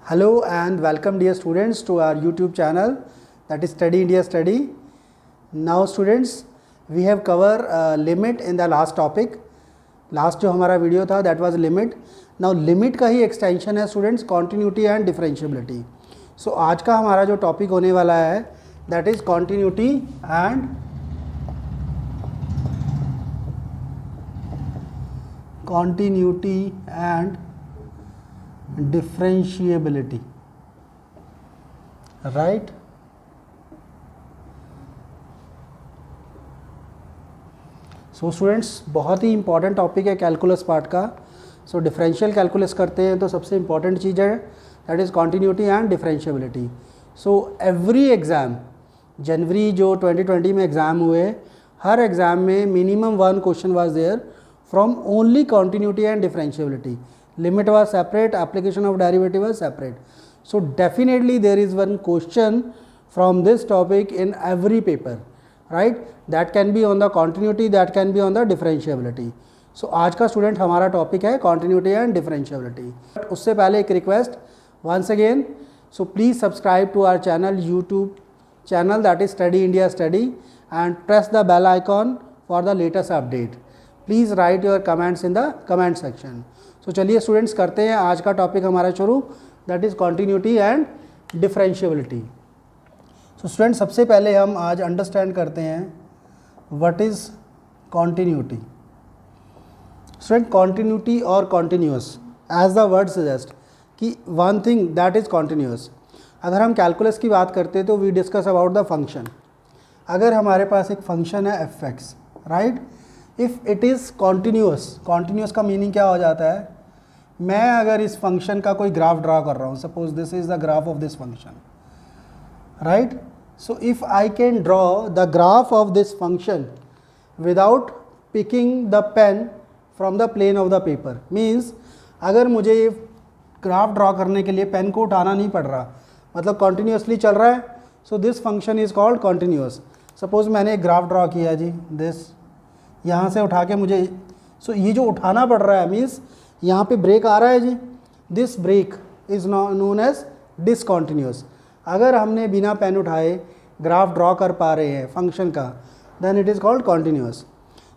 Hello and welcome dear students to our YouTube channel, that is Study India Study. Now students, we have covered limit in the last topic. Last जो हमारा video था that was limit. Now limit का ही extension है students continuity and differentiability. So आज का हमारा जो topic होने वाला है that is continuity and differentiability, right? So students, बहुत ही इंपॉर्टेंट टॉपिक है कैलकुलस पार्ट का. सो डिफरेंशियल कैलकुलस करते हैं तो सबसे इंपॉर्टेंट चीज़ है that is continuity and differentiability. So every exam, जनवरी जो 2020 में एग्ज़ाम हुए, हर एग्ज़ाम में minimum one question was there from only continuity and differentiability. Limit was separate, application of derivative was separate. So definitely there is one question from this topic in every paper, right? That can be on the continuity, that can be on the differentiability. So आज का student हमारा topic है continuity and differentiability. उससे पहले एक request once again, so please subscribe to our channel, YouTube channel, that is Study India Study, and press the bell icon for the latest update. Please write your comments in the comment section. तो चलिए students करते हैं आज का topic हमारा शुरू, that is continuity and differentiability. So students, सबसे पहले हम आज अंडरस्टैंड करते हैं what is continuity. Student, continuity और continuous as the word suggest कि one thing that is continuous. अगर हम कैलकुलस की बात करते हैं तो we discuss about the function. अगर हमारे पास एक फंक्शन है f x, right, if it is continuous, continuous का मीनिंग क्या हो जाता है, मैं अगर इस फंक्शन का कोई ग्राफ ड्रा कर रहा हूँ, suppose this is the graph of this function, right. So if I can draw the graph of this function without picking the pen from the plane of the paper, means अगर मुझे ये graph draw करने के लिए pen को उठाना नहीं पड़ रहा, मतलब कॉन्टीन्यूसली चल रहा है, so this function is called continuous. Suppose मैंने एक ग्राफ ड्रॉ किया जी, दिस यहाँ से उठा के मुझे, सो ये जो उठाना पड़ रहा है मीन्स यहाँ पे ब्रेक आ रहा है ji, this break is known as discontinuous. अगर हमने बिना पेन उठाए ग्राफ ड्रॉ कर पा रहे हैं फंक्शन का, then it is called continuous.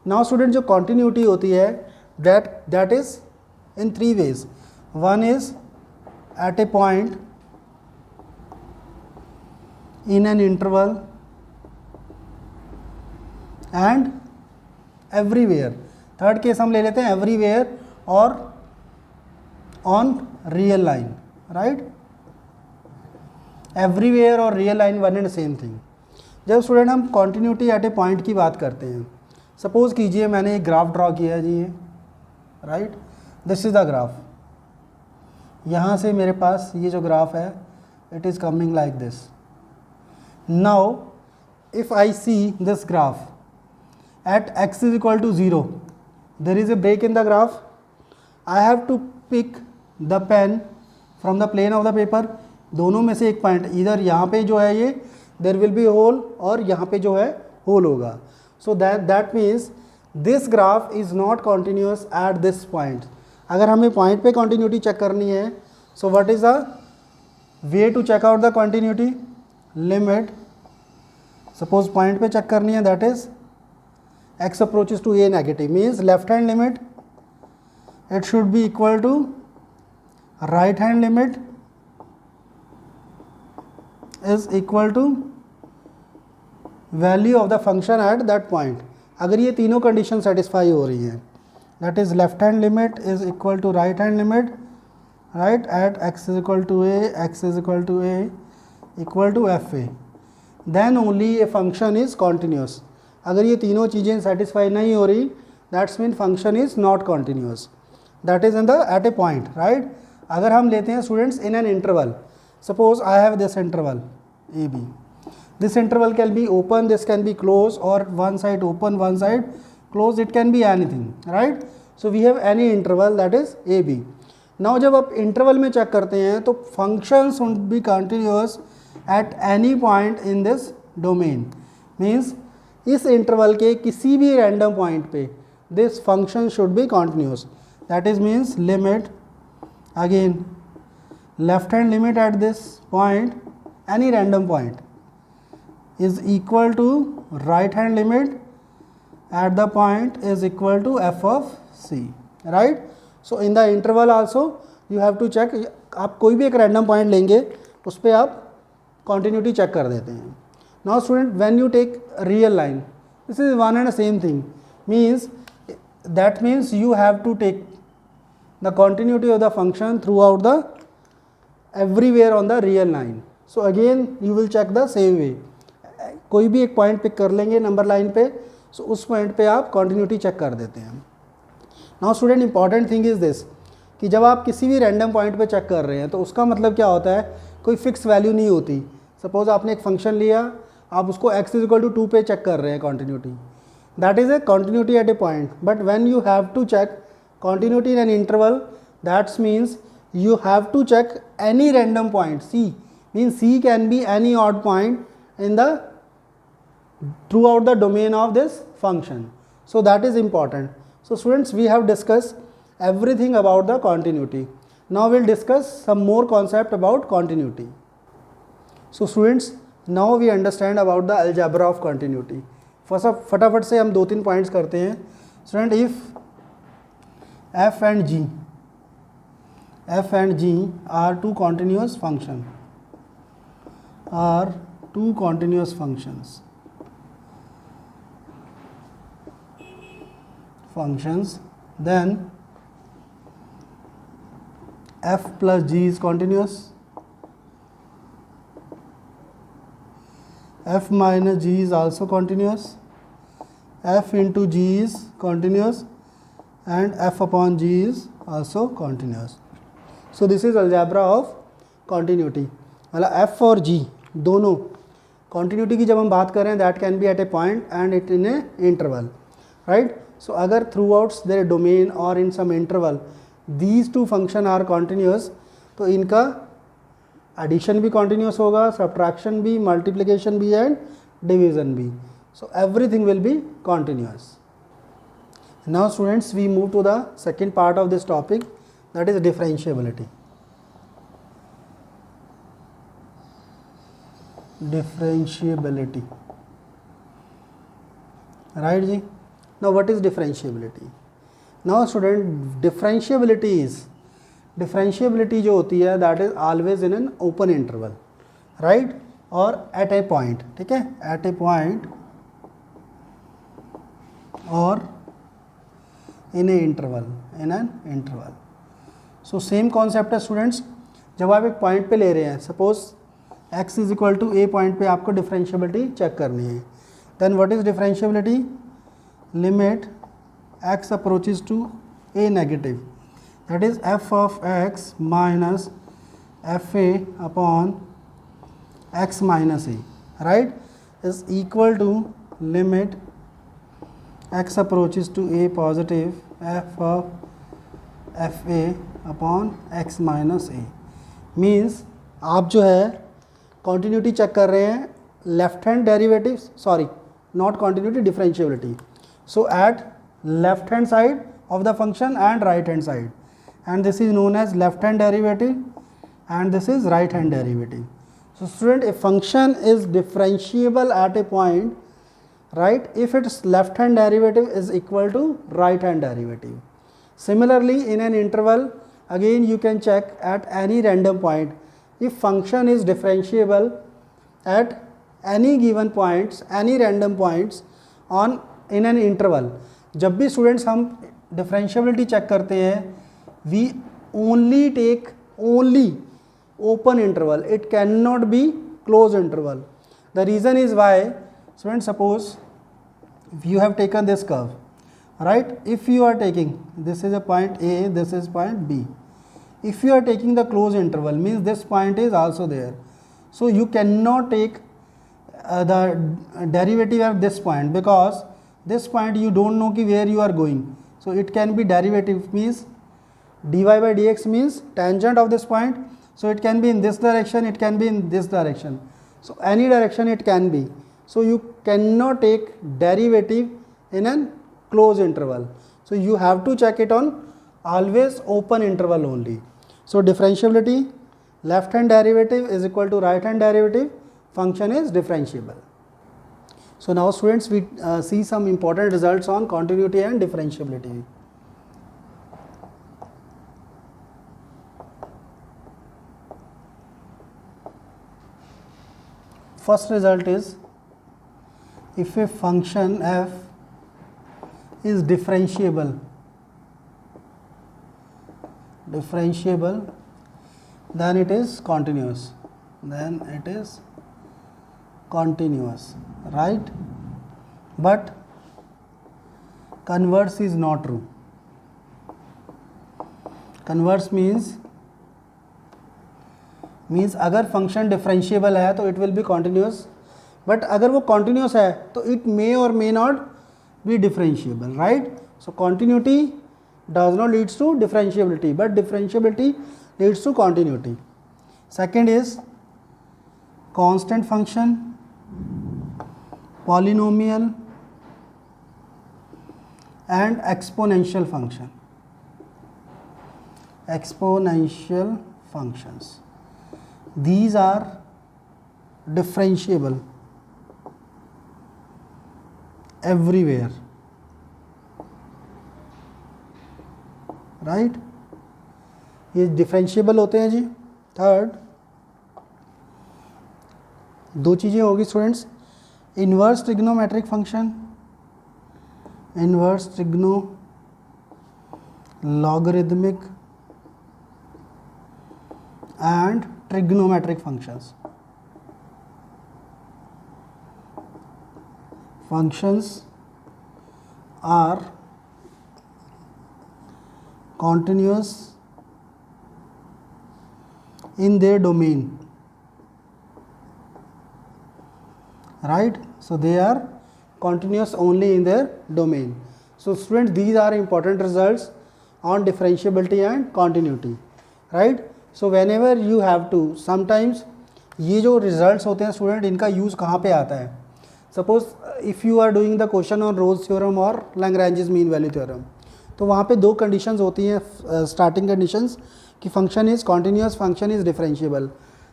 Now student, जो कॉन्टीन्यूटी होती है that is in three ways. One is at a point in an interval and everywhere. Third case हम ले लेते हैं एवरीवेयर और on real line, right. Everywhere और real line one and same thing. जब स्टूडेंट हम कॉन्टीन्यूटी एट ए पॉइंट की बात करते हैं, सपोज कीजिए मैंने एक ग्राफ ड्रॉ किया जी, ये right, this is the graph. यहाँ से मेरे पास ये जो ग्राफ है it is coming like this. Now if I see this graph at x is equal to 0, there is a break in the graph. I have to pick the pen from the plane of the paper. दोनों में से एक point, इधर यहाँ पे जो है ये there will be hole और यहाँ पे जो है होल होगा. So that means this graph is not continuous at this point. अगर हमें पॉइंट पे continuity चेक करनी है, so what is the way to check out the continuity? Limit. Suppose point पे चेक करनी है, that is x approaches to a negative, means left hand limit it should be equal to right hand limit is equal to value of the function at that point. अगर ये तीनों condition satisfy हो रही हैं, that is left hand limit is equal to right hand limit, right, at x is equal to a, x is equal to a equal to fa, then only a function is continuous. अगर ये तीनों चीज़ें satisfy नहीं हो रही, that's mean function is not continuous, that is in the at a point, right. अगर हम लेते हैं students in an interval, suppose I have this interval a b, this interval can be open, this can be close, और one side open one side close, it can be anything, right. So we have any interval that is a b. Now जब आप interval में check करते हैं तो function should be continuous at any point in this domain, means इस interval के किसी भी रैंडम पॉइंट पे this function should be continuous. That is means limit, again left hand limit at this point, any random point, is equal to right hand limit at the point is equal to f of c, right? So in the interval also you have to check, आप कोई भी एक random point लेंगे उस पर आप continuity check कर देते हैं. Now student, when you take a real line, this is one and the same thing, means that means you have to take the continuity of the function throughout the everywhere on the real line. So again you will check the same way. कोई भी एक point pick कर लेंगे number line पे, सो उस point पे आप continuity चेक कर देते हैं. Now student, important thing is this कि जब आप किसी भी रैंडम पॉइंट पे चेक कर रहे हैं तो उसका मतलब क्या होता है, कोई फिक्स वैल्यू नहीं होती. सपोज आपने एक फंक्शन लिया, आप उसको x इज इक्वल टू 2 पे चेक कर रहे हैं continuity, that is a continuity at a point. But when you have to check continuity in an interval, that's means you have to check any random point. C means C can be any odd point in the throughout the domain of this function. So that is important. So students, we have discussed everything about the continuity. Now we'll discuss some more concept about continuity. So students, now we understand about the algebra of continuity. First of फटाफट से हम 2-3 points करते हैं. Student, if f and g are two continuous functions, then f plus g is continuous, f minus g is also continuous, f into g is continuous, and f upon g is also continuous. So this is algebra of continuity. मतलब f और g दोनों continuity की जब हम बात करें, that can be at a point and it in a interval, right? So अगर throughout their domain or in some interval these two function are continuous, तो इनका addition भी continuous होगा, subtraction भी, multiplication भी and division भी. So everything will be continuous. Now students, we move to the second part of this topic, that is differentiability. Differentiability, right ji? Now what is differentiability? Now student, differentiability जो होती है, that is always in an open interval, right? और at a point, ठीक है, at a point or in an interval. So same concept है students, जब आप एक पॉइंट पे ले रहे हैं, suppose x is equal to A point पे आपको डिफरेंशियबिलिटी चेक करनी है, then what is differentiability? Limit x approaches to a negative, that is f of x minus F A upon x minus A, right, is equal to limit x approaches to a positive f of F A upon x minus A. Means आप जो है continuity चेक कर रहे हैं left hand derivative, sorry not continuity, differentiability. So at left hand side of the function and right hand side, and this is known as left hand derivative and this is right hand derivative. So student, a function is differentiable at a point, right, if its left hand derivative is equal to right hand derivative. Similarly, in an interval, again you can check at any random point if function is differentiable at any given points, any random points on in an interval. जब भी students हम differentiability check करते हैं, we only take only open interval, it cannot be closed interval. The reason is why, students, suppose if you have taken this curve, right, if you are taking, this is a point A, this is point B, if you are taking the closed interval, means this point is also there, so you cannot take the derivative at this point, because this point you don't know ki where you are going. So it can be derivative, means dy by dx means tangent of this point, so it can be in this direction, it can be in this direction, so any direction it can be. So you cannot take derivative in an closed interval, so you have to check it on always open interval only. So differentiability left hand derivative is equal to right hand derivative, function is differentiable. So now students, we see some important results on continuity and differentiability. First result is, if a function f is differentiable, then it is continuous. Right? But converse is not true. Converse means अगर function differentiable है तो it will be continuous, but अगर वो continuous है तो it may और may not be differentiable, right? So continuity does not leads to differentiability, but differentiability leads to continuity. Second is constant function, polynomial and exponential functions. These are differentiable everywhere, right? ये differentiable होते हैं जी. Third, दो चीज़ें होगी students, inverse trigonometric function, inverse trigno logarithmic and trigonometric functions. Functions are continuous in their domain, right? So they are continuous only in their domain. So students, these are important results on differentiability and continuity, right? So whenever you have to, sometimes ये जो results होते हैं student, इनका use कहाँ पे आता है? Suppose if you are doing the question on Rolle's theorem और लैग्रेंजेस मीन वैल्यू थ्योरम, तो वहाँ पे दो कंडीशंस होती हैं, स्टार्टिंग कंडीशंस, कि function is continuous, function is differentiable.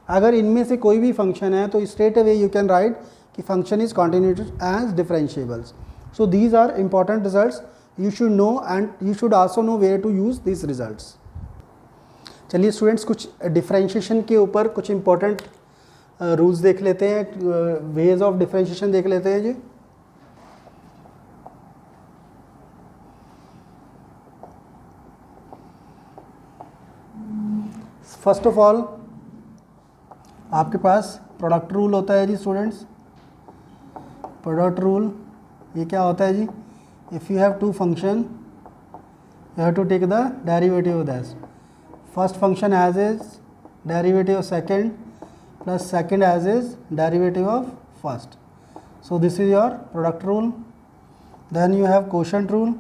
अगर इनमें से कोई भी फंक्शन है तो straight away you can write कि function is continuous as differentiables. So these are important results, you should know and you should also know where to use this results. चलिए students, कुछ डिफरेंशिएशन के ऊपर कुछ important rules देख लेते हैं, ways of differentiation देख लेते हैं जी. फर्स्ट ऑफ ऑल आपके पास प्रोडक्ट रूल होता है जी स्टूडेंट्स. प्रोडक्ट रूल ये क्या होता है ji? If you have two function you have to take the derivative of that. First function as is derivative of second plus second as is derivative of first. So this is your product rule. Then you have quotient rule.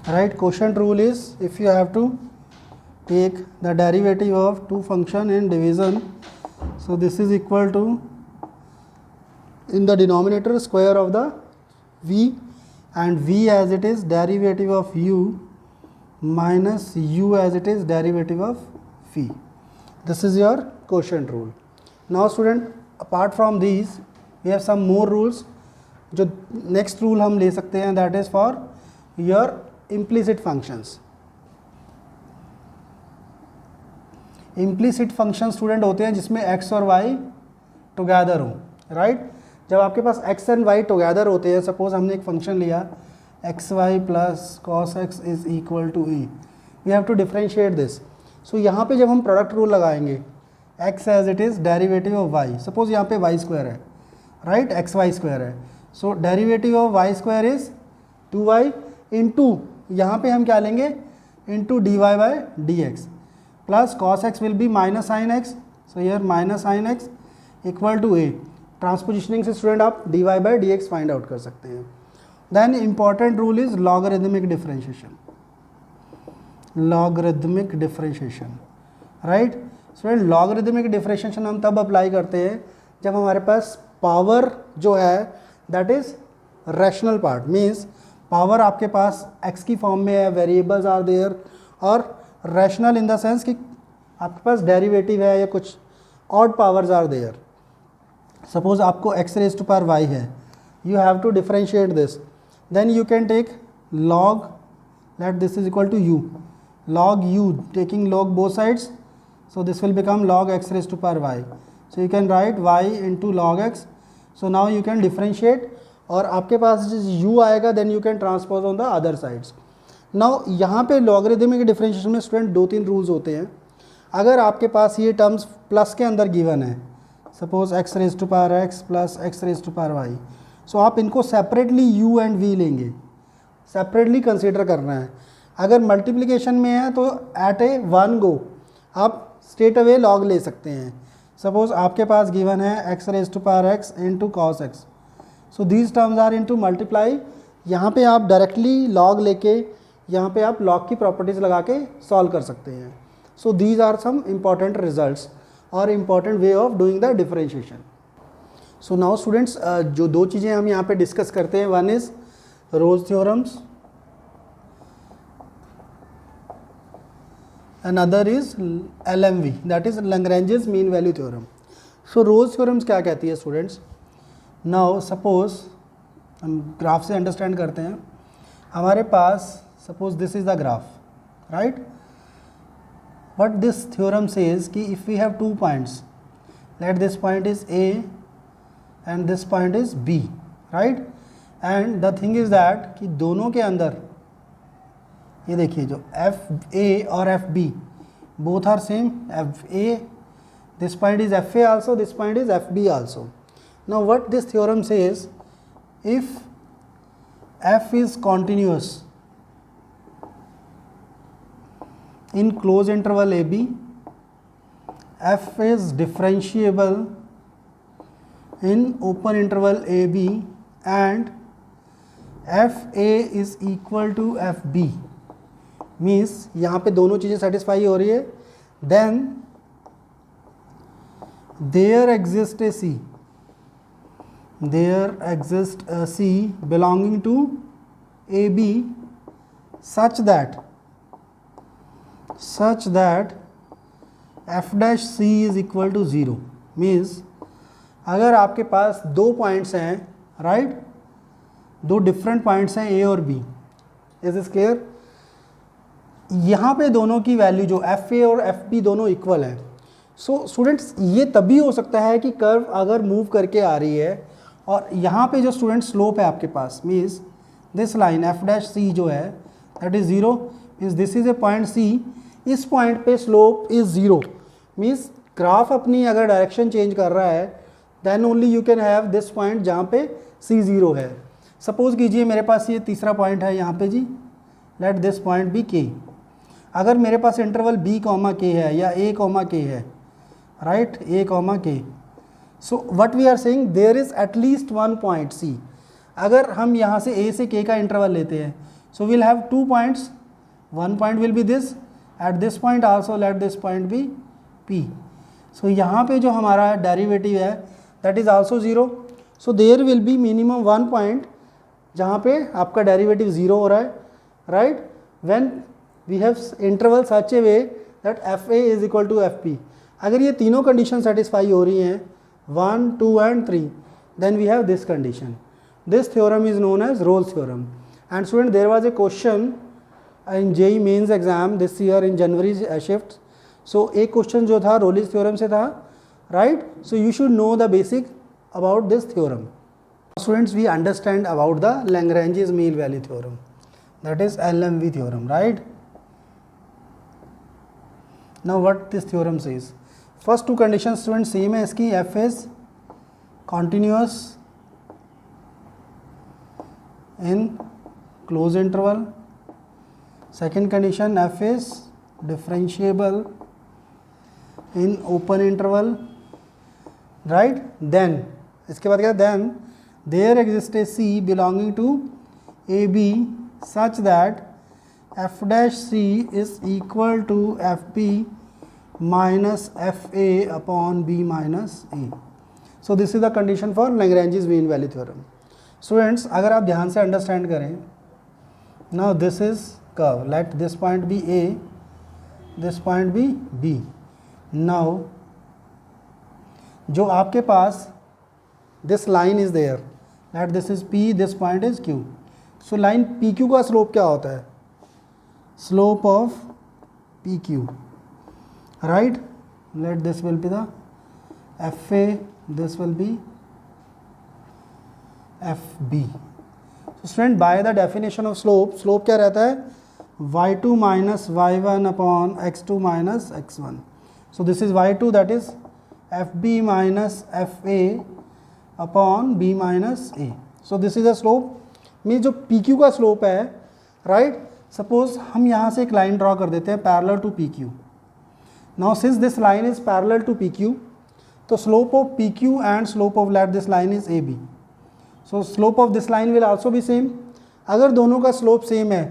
Right, quotient rule is if you have to take the derivative of two function in division. So this is equal to, in the denominator, square of the v, and v as it is derivative of u minus u as it is derivative of phi. This is your quotient rule. Now student, apart from these we have some more rules. जो next rule हम ले सकते हैं, that is for your implicit functions. Implicit functions student होते हैं जिसमें x और y together हो, right? जब आपके पास x एंड y टुगेदर होते हैं, सपोज हमने एक फंक्शन लिया x y plus cos x is equal to e, we have to differentiate this. So यहाँ पे जब हम प्रोडक्ट रूल लगाएंगे, x as it is derivative of y, suppose यहाँ पे y स्क्वायर है, राइट, एक्स वाई स्क्वायर है. So derivative of y square is 2y into, यहाँ पे हम क्या लेंगे, into dy by d x plus cos x will be minus sine x. So here minus sine x equal to a. Transpositioning से student आप dy by d x find out कर सकते हैं. Then important rule is logarithmic differentiation. Logarithmic differentiation, right student. Logarithmic differentiation हम तब apply करते हैं जब हमारे पास पावर जो है that is rational part, means power आपके पास x की फॉर्म में है, वेरिएबल्स आर देयर, और रैशनल इन द सेंस कि आपके पास डेरिवेटिव है या कुछ odd powers are there. Suppose आपको x raise to power y है, you have to differentiate this, then you can take log, let this is equal to u, log u, taking log both sides, so this will become log x raised to power y, so you can write y into log x, so now you can differentiate, और आपके पास u आएगा, then you can transpose on the other sides. now यहाँ पे logarithmic differentiation में student 2-3 rules होते हैं। अगर आपके पास ये टर्म्स प्लस के अंदर गिवन है, suppose x raise to power x plus x raise to power y, so आप इनको सेपरेटली u एंड v लेंगे, सेपरेटली कंसीडर करना है। अगर मल्टीप्लिकेशन में है तो एट ए वन गो आप स्ट्रेट अवे लॉग ले सकते हैं। सपोज आपके पास गिवन है x raise to power x into cos X, so these terms are into multiply, यहाँ पे आप डायरेक्टली लॉग लेके यहाँ पे आप लॉग की प्रॉपर्टीज़ लगा के सॉल्व कर सकते हैं। So these are some important results और important way of doing the differentiation. So now students, जो 2 चीज़ें हम यहाँ पे डिस्कस करते हैं, one is Rolle's theorems, another is LMV, that is Lagrange's mean value theorem. So Rolle's theorems क्या कहती है स्टूडेंट्स? नाउ सपोज हम ग्राफ से अंडरस्टैंड करते हैं, हमारे पास suppose this is the graph, right, but this theorem says कि if we have 2 points, let this point is A and this point is B, right, and the thing is that कि दोनों के अंदर ये देखिए जो FA और FB both are same, FA, this point is FA also, this point is FB also. Now what this theorem says, if F is continuous in closed interval AB, F is differentiable in open interval AB, and FA is equal to FB, means यहाँ पे दोनों चीज़ें satisfy हो रही है, then there exists a C, there exists a C belonging to AB such that f dash C is equal to 0, means अगर आपके पास 2 points हैं, राइट, 2 डिफरेंट पॉइंट्स हैं A और B, इज दिस क्लियर? यहाँ पे दोनों की वैल्यू जो FA और FB दोनों इक्वल हैं। सो स्टूडेंट्स, ये तभी हो सकता है कि कर्व अगर मूव करके आ रही है और यहाँ पे जो स्टूडेंट स्लोप है आपके पास, means this line f dash C जो है that is 0, means this is a point C, इस पॉइंट पे स्लोप इज़ 0, मीन्स ग्राफ अपनी अगर डायरेक्शन चेंज कर रहा है then only you can have this point जहाँ पे C 0 है। सपोज कीजिए मेरे पास ये तीसरा पॉइंट है यहाँ पे ji, let this point be K। अगर मेरे पास इंटरवल B, K है या A, K है, right, A, K, so what we are saying, there is at least 1 point C। अगर हम यहाँ से A से K का इंटरवल लेते हैं, so we'll have 2 points, 1 point will be this, at this point also let this point be P। सो यहाँ पे जो हमारा डेरिवेटिव है that is also 0, so there will be minimum 1 point जहाँ पे आपका डेरिवेटिव 0 हो रहा है, right, when we have interval such a way that FA is equal to FP। अगर ये तीनों कंडीशन सेटिस्फाई हो रही हैं 1, 2 and 3, then we have this condition. This theorem is known as Rolle's theorem. And student, there was a question in JEE mains exam this year in January shift. So एक question जो था Rolle's theorem से था, right? So you should know the basic about this theorem. Students, we understand about the Lagrange's mean value theorem, that is LMV theorem, right? Now what this theorem says, first two conditions students same है इसकी, F is continuous in closed interval, second condition F is differentiable in open interval, right? Then इसके बाद क्या, then there exists a C belonging to AB such that F dash C is equal to FB minus FA upon B minus A. So this is the condition for Lagrange's mean value theorem. Students, अगर आप ध्यान से understand करें Now this is curve. Let this point be A, this point be B. Now जो आपके पास this line is there, let this is P, this point is Q. So line PQ का slope क्या होता है? Slope of PQ, right? Let this will be the FA, this will be FB. So student, by the definition of slope, slope क्या रहता है? y2 minus y1 upon x2 minus x1. So this is y2, that is fb minus fa upon b minus a. So this is a slope. Means जो pq का slope है, right? Suppose हम यहाँ से एक लाइन ड्रॉ कर देते हैं parallel to pq. Now since this line is parallel to pq, तो slope of pq and slope of let this line is ab. So slope of this line will also be same. अगर दोनों का slope same है,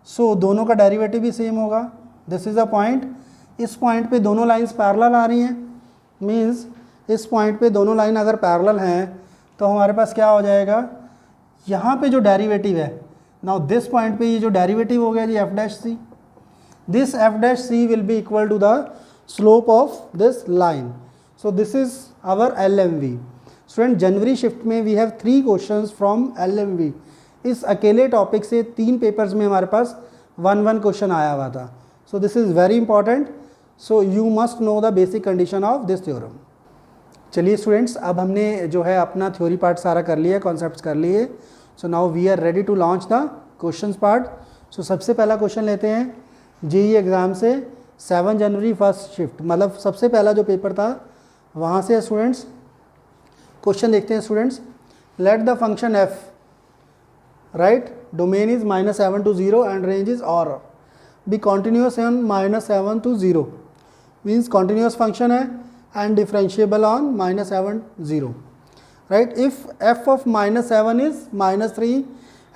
so दोनों का derivative भी same होगा. This is a point. इस पॉइंट पे दोनों लाइंस पैरेलल आ रही हैं. मीन्स इस पॉइंट पे दोनों लाइन अगर पैरेलल हैं तो हमारे पास क्या हो जाएगा, यहाँ पे जो डेरिवेटिव है, नाउ दिस पॉइंट पे ये जो डेरिवेटिव हो गया ji f dash c, this f dash c will be equal to the slope of this line. So this is our L M V. Student, जनवरी शिफ्ट में we have 3 questions from L M V. इस अकेले topic से 3 papers में हमारे पास 1 question आया हुआ था. सो this is very important. So you must know the basic condition of this theorem. चलिए स्टूडेंट्स, अब हमने जो है अपना थ्योरी पार्ट सारा कर लिया, कॉन्सेप्ट्स कर लिए. So now we are ready to launch the questions part. सो सबसे पहला क्वेश्चन लेते हैं जेईई एग्ज़ाम से 7 जनवरी फर्स्ट शिफ्ट, मतलब सबसे पहला जो पेपर था वहाँ से. स्टूडेंट्स क्वेश्चन देखते हैं. Students, let the function F, right, domain is -7 to 0 and range is or be continuous on -7 to 0, means continuous function है and differentiable on -7 0, right? If f of -7 is -3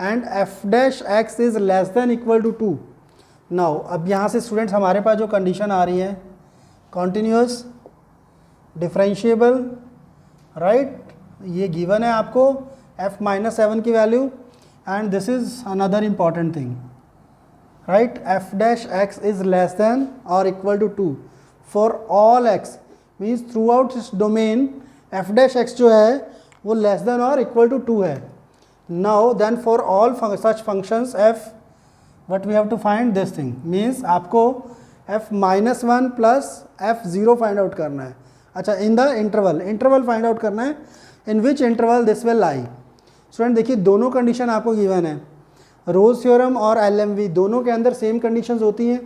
and f dash x is less than equal to 2. now अब यहाँ से students हमारे पास जो condition आ रही है, continuous, differentiable, right, ये given है आपको f -7 की value. And this is another important thing, right? F dash x is less than or equal to 2 for all x, means throughout this domain f dash x जो है वो less than or equal to 2 है. Now then for all such functions f, what we have to find this thing, means आपको f -1 plus f0 find out करना है. अच्छा, in the interval find out करना है, in which interval this will lie. Student देखिए, दोनों condition आपको given है. रोज थ्योरम और एलएमवी दोनों के अंदर सेम कंडीशंस होती हैं,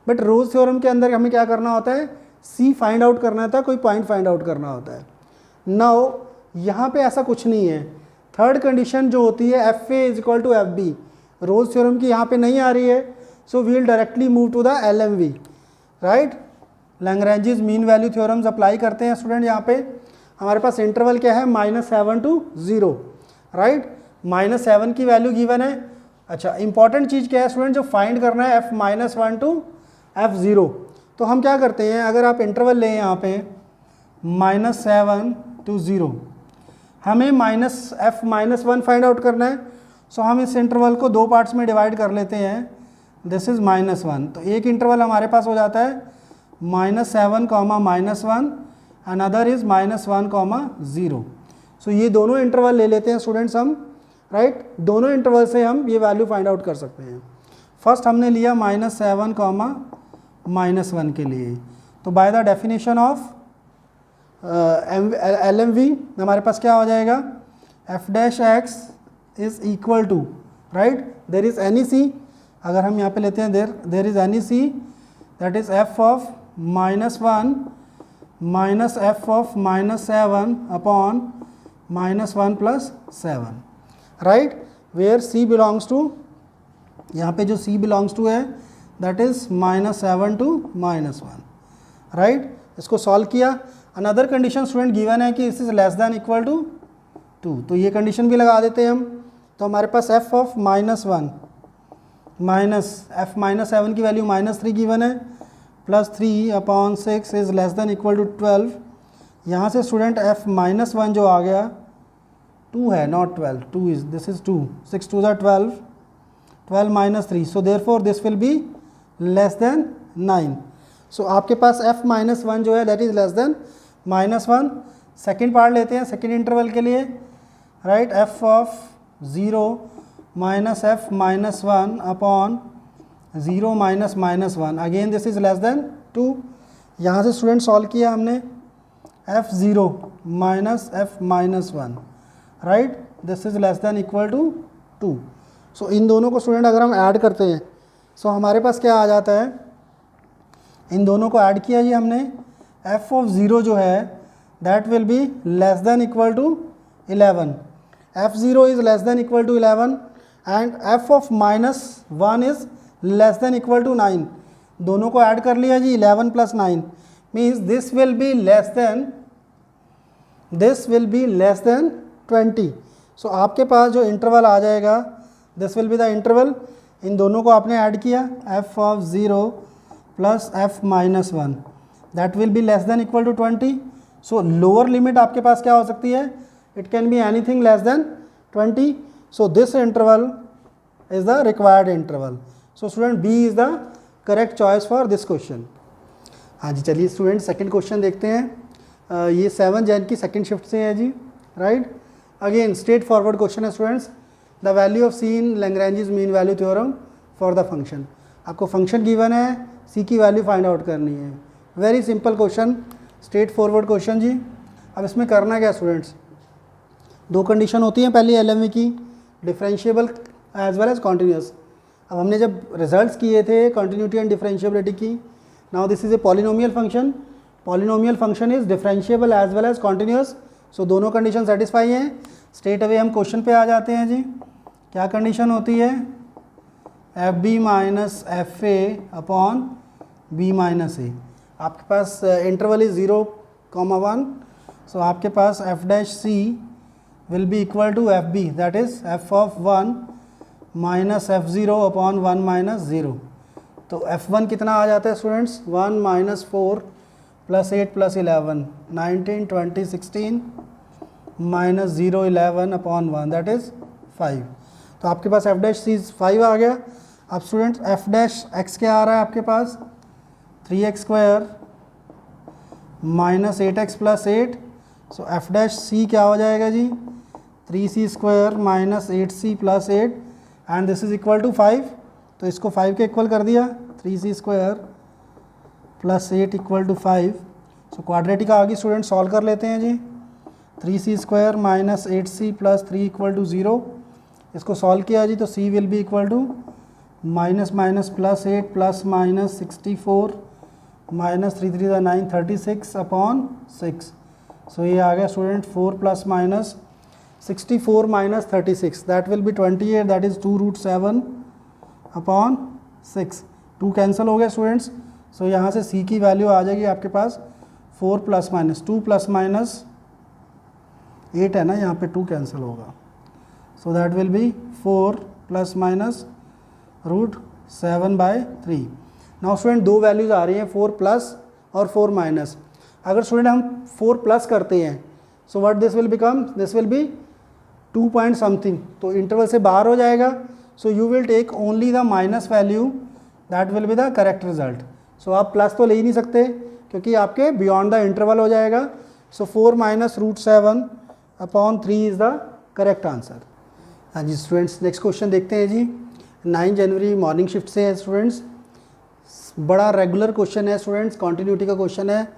बट रोज थ्योरम के अंदर हमें क्या करना होता है, सी फाइंड आउट करना था, कोई पॉइंट फाइंड आउट करना होता है. नाउ यहाँ पे ऐसा कुछ नहीं है. थर्ड कंडीशन जो होती है F A is equal to F B, Rolle's theorem की यहाँ पे नहीं आ रही है. So we will directly move to the LMV, right. Lagrange's mean value theorems apply करते हैं. स्टूडेंट यहाँ पे हमारे पास इंटरवल क्या है, -7 to 0, राइट. -7 की वैल्यू गिवन है. अच्छा, इंपॉर्टेंट चीज़ क्या है स्टूडेंट, जो फाइंड करना है f -1 to f0. तो हम क्या करते हैं, अगर आप इंटरवल लें यहाँ पे -7 to 0, हमें f -1 फाइंड आउट करना है. सो हम इस इंटरवल को 2 पार्ट्स में डिवाइड कर लेते हैं. दिस इज़ -1, तो एक इंटरवल हमारे पास हो जाता है -7, -1, अनदर इज़ -1, 0. सो ये दोनों इंटरवल ले लेते हैं स्टूडेंट्स हम, राइट. दोनों इंटरवल से हम ये वैल्यू फाइंड आउट कर सकते हैं. फर्स्ट हमने लिया -7, -1 के लिए. तो by the definition of L M V हमारे पास क्या हो जाएगा, f dash x is equal to, right, there is any c. अगर हम यहाँ पे लेते हैं there is any c, that is f of -1 minus f of -7 upon -1 + 7, right, where c belongs to, यहाँ पे जो c बिलोंग्स टू है दैट इज़ -7 to -1, राइट. इसको सॉल्व किया. अनदर कंडीशन स्टूडेंट गिवन है कि इस is less than equal to 2, तो ये कंडीशन भी लगा देते हैं हम. तो हमारे पास f ऑफ -1 माइनस f -7 की वैल्यू -3 गिवन है, +3 upon 6 is less than equal to 12. यहाँ से स्टूडेंट f -1 जो आ गया 2 है, नॉट 12, 2 इज, दिस इज़ 2, 6 2 ज़ा 12, 12 minus 3, so therefore this will be less then 9. सो आपके पास f माइनस 1 जो है that is less then minus 1. Second part लेते हैं सेकेंड इंटरवल के लिए, right. f of 0 minus f minus 1 upon 0 minus minus 1, again this is less then 2. यहाँ से स्टूडेंट सॉल्व किया हमने f0 minus f minus 1, right. This is less than equal to 2. So इन दोनों को स्टूडेंट अगर हम ऐड करते हैं सो हमारे पास क्या आ जाता है, इन दोनों को ऐड किया जी हमने, f ऑफ 0 जो है that will be less than equal to 11. f0 is less than equal to 11 and f of minus 1 is less than equal to 9. दोनों को ऐड कर लिया जी, 11 plus 9 means this will be less than 20. So आपके पास जो interval आ जाएगा this will be the interval. इन दोनों को आपने ऐड किया, f of 0 plus f minus 1 that will be less than equal to 20. So lower limit आपके पास क्या हो सकती है, it can be anything less than 20. So this interval is the required interval. So student B is the correct choice for this question. हाँ जी, चलिए student second question देखते हैं. ये 7 जैन की सेकंड शिफ्ट से है जी, right. Again straightforward question है students. The value of C in Lagrange mean value theorem for the function. आपको फंक्शन गिवन है, सी की वैल्यू फाइंड आउट करनी है. Very simple question, straightforward question जी. अब इसमें करना क्या स्टूडेंट्स, दो कंडीशन होती हैं पहली LME की, differentiable as well as continuous. अब हमने जब रिजल्ट्स किए थे कंटिन्यूटी एंड डिफरेंशिएबिलिटी की, now this is a polynomial function. Polynomial function is differentiable as well as continuous. So दोनों कंडीशन सेटिस्फाई हैं. स्ट्रेट अवे हम क्वेश्चन पे आ जाते हैं जी. क्या कंडीशन होती है, FB minus FA upon B minus A. आपके पास इंटरवल इज 0,1. सो आपके पास f dash C will be equal to FB that is f of 1 minus f0 upon 1 minus 0. तो f1 कितना आ जाता है students, 1 minus 4 plus 8 plus 11, 19 20 16 minus 0 11 upon 1 that is 5. तो आपके पास f डैश C 5 आ गया. अब स्टूडेंट्स f डैश x क्या आ रहा है आपके पास, 3x square minus 8x plus 8. So f dash C क्या हो जाएगा जी, 3c square minus 8c plus 8 and this is equal to 5. तो इसको 5 के इक्वल कर दिया, 3c square plus 8 equal to 5. So quadratic आ गई स्टूडेंट, सॉल्व कर लेते हैं जी. 3c square minus 8c plus 3 equal to 0. इसको सॉल्व किया जी तो c will be equal to minus minus plus 8 plus minus 64 minus 3 3 9 36 upon 6. So ये आ गया student 4 plus minus 64 minus 36 that will be 28 that is 2√7 upon 6. 2 cancel हो गया students. सो यहाँ से c की वैल्यू आ जाएगी आपके पास 4 प्लस माइनस 2 प्लस माइनस 8 है ना, यहाँ पे 2 कैंसिल होगा. सो that will be 4 plus minus √7/3. Now student दो वैल्यूज़ आ रही हैं, 4 प्लस और 4 माइनस. अगर स्टूडेंट हम 4 प्लस करते हैं so what this will become, this will be 2 point something. तो इंटरवल से बाहर हो जाएगा. So you will take only the minus value that will be the correct result. So आप प्लस तो ले ही नहीं सकते क्योंकि आपके बियॉन्ड द इंटरवल हो जाएगा. सो 4 minus √7 upon 3 is the correct answer. हाँ जी स्टूडेंट्स, नेक्स्ट क्वेश्चन देखते हैं जी. 9 जनवरी मॉर्निंग शिफ्ट से है स्टूडेंट्स. बड़ा रेगुलर क्वेश्चन है स्टूडेंट्स, कॉन्टिन्यूटी का क्वेश्चन है,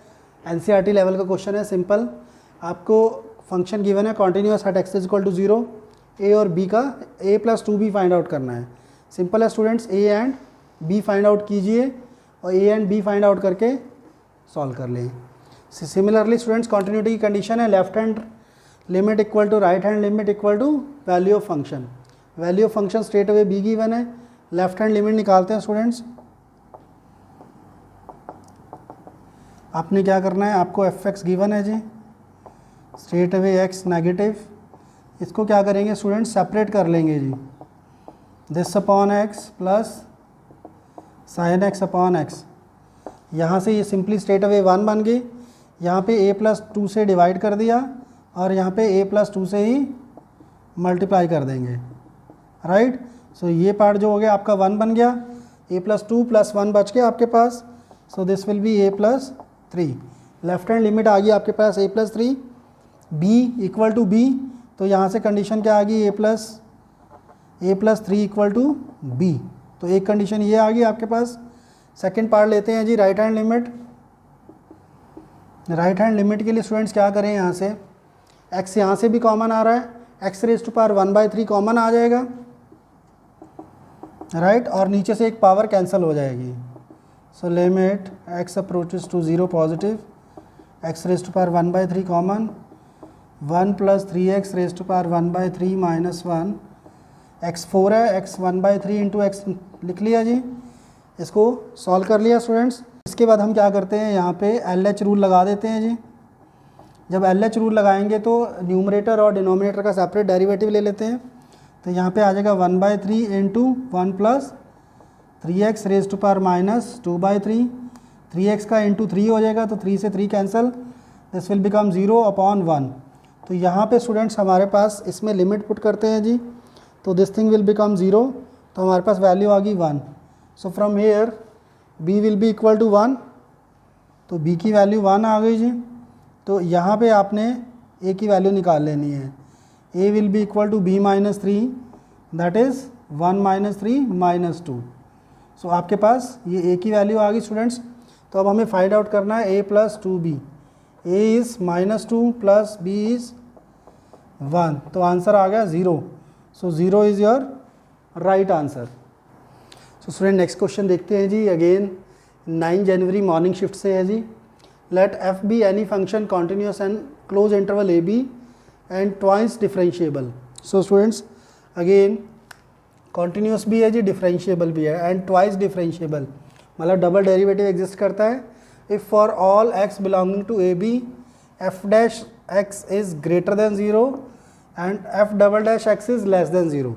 NCERT लेवल का क्वेश्चन है. सिंपल, आपको फंक्शन गिवन है continuous at x is equal to 0, a और b का a plus 2b find out करना है. सिंपल है स्टूडेंट्स, a and b find out कीजिए और a and b find out करके सॉल्व कर लें. सिमिलरली स्टूडेंट्स कॉन्टिन्यूटी की कंडीशन है left hand limit equal to right hand limit equal to value of function. Value of function straight away b given है, left hand limit निकालते हैं students. आपने क्या करना है, आपको fx गिवन है जी, स्ट्रेट अवे x नेगेटिव. इसको क्या करेंगे स्टूडेंट, सेपरेट कर लेंगे जी. This upon x plus sine x upon x. यहाँ से ये सिंपली स्ट्रेट अवे 1 बन गई. यहाँ पे a प्लस 2 से डिवाइड कर दिया और यहाँ पे a प्लस 2 से ही मल्टीप्लाई कर देंगे, राइट. सो ये पार्ट जो हो गया आपका 1 बन गया, a+2+1 बच गया आपके पास, so this will be a+3। Left hand limit आ गई आपके पास a+3, b equal to b, तो यहाँ से कंडीशन क्या आ गई a+3 इक्वल टू b, तो एक कंडीशन ये आ गई आपके पास। सेकंड पार्ट लेते हैं जी, right hand limit. Right hand limit के लिए स्टूडेंट्स क्या करें, यहाँ से x यहाँ से भी कॉमन आ रहा है, x⁻1/3 कॉमन आ जाएगा, राइट, और नीचे से एक पावर कैंसिल हो जाएगी। So limit x approaches to 0 positive, x⁻1/3 common, 1 + 3x⁻1/3 - 1, x 4 है, x 1/3 इंटू x लिख लिया जी, इसको सॉल्व कर लिया स्टूडेंट्स। इसके बाद हम क्या करते हैं, यहाँ पे LH रूल लगा देते हैं जी। जब LH रूल लगाएंगे तो न्यूमरेटर और डिनोमिनेटर का सेपरेट डेरिवेटिव ले लेते हैं, तो यहाँ पे आ जाएगा 1/3 इंटू 1 + 3x⁻2/3, 3x का इंटू 3 हो जाएगा, तो 3 से 3 कैंसिल, दिस विल बिकम 0/1। तो यहाँ पे स्टूडेंट्स हमारे पास इसमें लिमिट पुट करते हैं जी, तो दिस थिंग विल बिकम 0, तो हमारे पास वैल्यू आ गई 1। So from here b will be equal to 1, तो b की वैल्यू 1 आ गई जी। तो यहाँ पे आपने a की वैल्यू निकाल लेनी है, a will be equal to b - 3, that is 1 - 3 - 2। So आपके पास ये a की वैल्यू आ गई स्टूडेंट्स। तो अब हमें फाइंड आउट करना है a + 2b, a is -2 + b is 1, तो आंसर आ गया 0। So 0 is your right answer. So student next question देखते हैं जी, अगेन 9 जनवरी मॉर्निंग शिफ्ट से है जी। Let f be any function continuous and close interval a b and twice differentiable. So students again continuous भी है जी, डिफरेंशिएबल भी है, एंड ट्वाइस डिफरेंशिएबल मतलब डबल डेरिवेटिव एग्जिस्ट करता है। If for all x belonging to a b f' is greater than 0 and f'(x) is less than 0।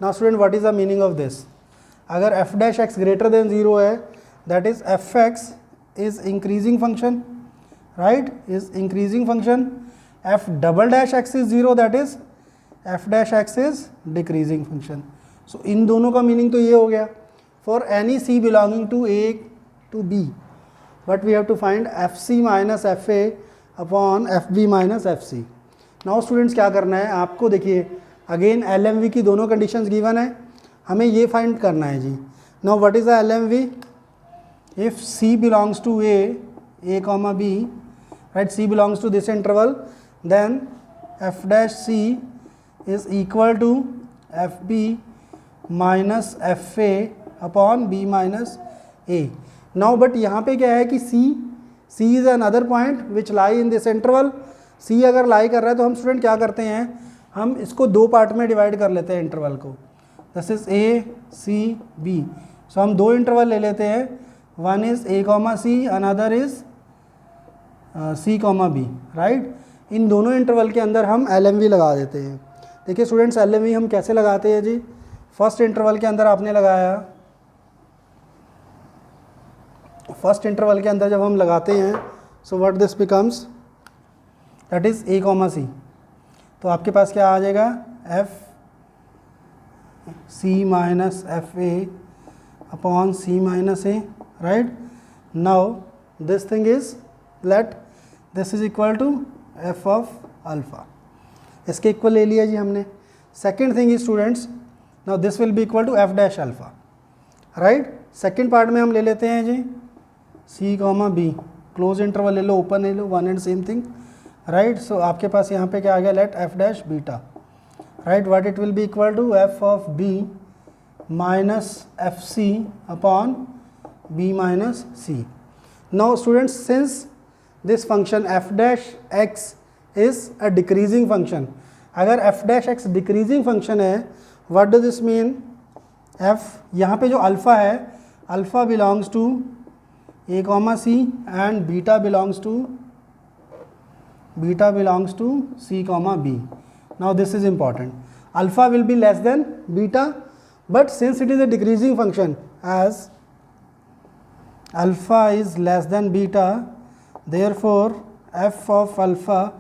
Now student what is the meaning of this, अगर f'(x) greater than 0 है, that is f(x) is increasing function, right, is increasing function, f'(x) is 0, that is f'(x) is decreasing function. So इन दोनों का meaning तो ये हो गया, for any c belonging to a to b, but we have to find fc - fa upon fb - fc। Now students क्या करना है आपको, देखिए अगेन LMV की दोनों कंडीशंस गिवन है, हमें ये फाइंड करना है जी। Now what is the LMV, if c belongs to a b, right, c belongs to this interval, then f'(c) is equal to fb minus fa upon b minus a। Now but यहाँ पे क्या है कि c is another point which lie in this interval. c अगर लाई कर रहा है तो हम स्टूडेंट क्या करते हैं, हम इसको दो पार्ट में डिवाइड कर लेते हैं इंटरवल को, this is a c b। So हम दो इंटरवल ले लेते हैं, one is a, c, another is c, b, right. इन दोनों इंटरवल के अंदर हम LMV लगा देते हैं। देखिए स्टूडेंट्स LMV हम कैसे लगाते हैं जी, फर्स्ट इंटरवल के अंदर आपने लगाया, फर्स्ट इंटरवल के अंदर जब हम लगाते हैं, so what this becomes, that is a, c, तो आपके पास क्या आ जाएगा, fc minus fa upon c minus a, right. Now this thing is let this is equal to f of alpha, इसके इक्वल ले लिया जी हमने। Second thing is students, now this will be equal to f'(α), right. Second part में हम ले लेते हैं जी c, b, क्लोज इंटरवल ले लो, ओपन ले लो, one and same thing, right. So आपके पास यहाँ पे क्या आ गया, let f'(β), right, what it will be equal to f of b minus fc upon b minus c। Now students since this function f'(x) is a decreasing function, अगर f'(x) decreasing function है, what does this mean, f यहाँ पे जो alpha है, alpha belongs to a, c and beta belongs to c, b। Now this is important, alpha will be less than beta, but since it is a decreasing function, as alpha is less than beta, therefore f of alpha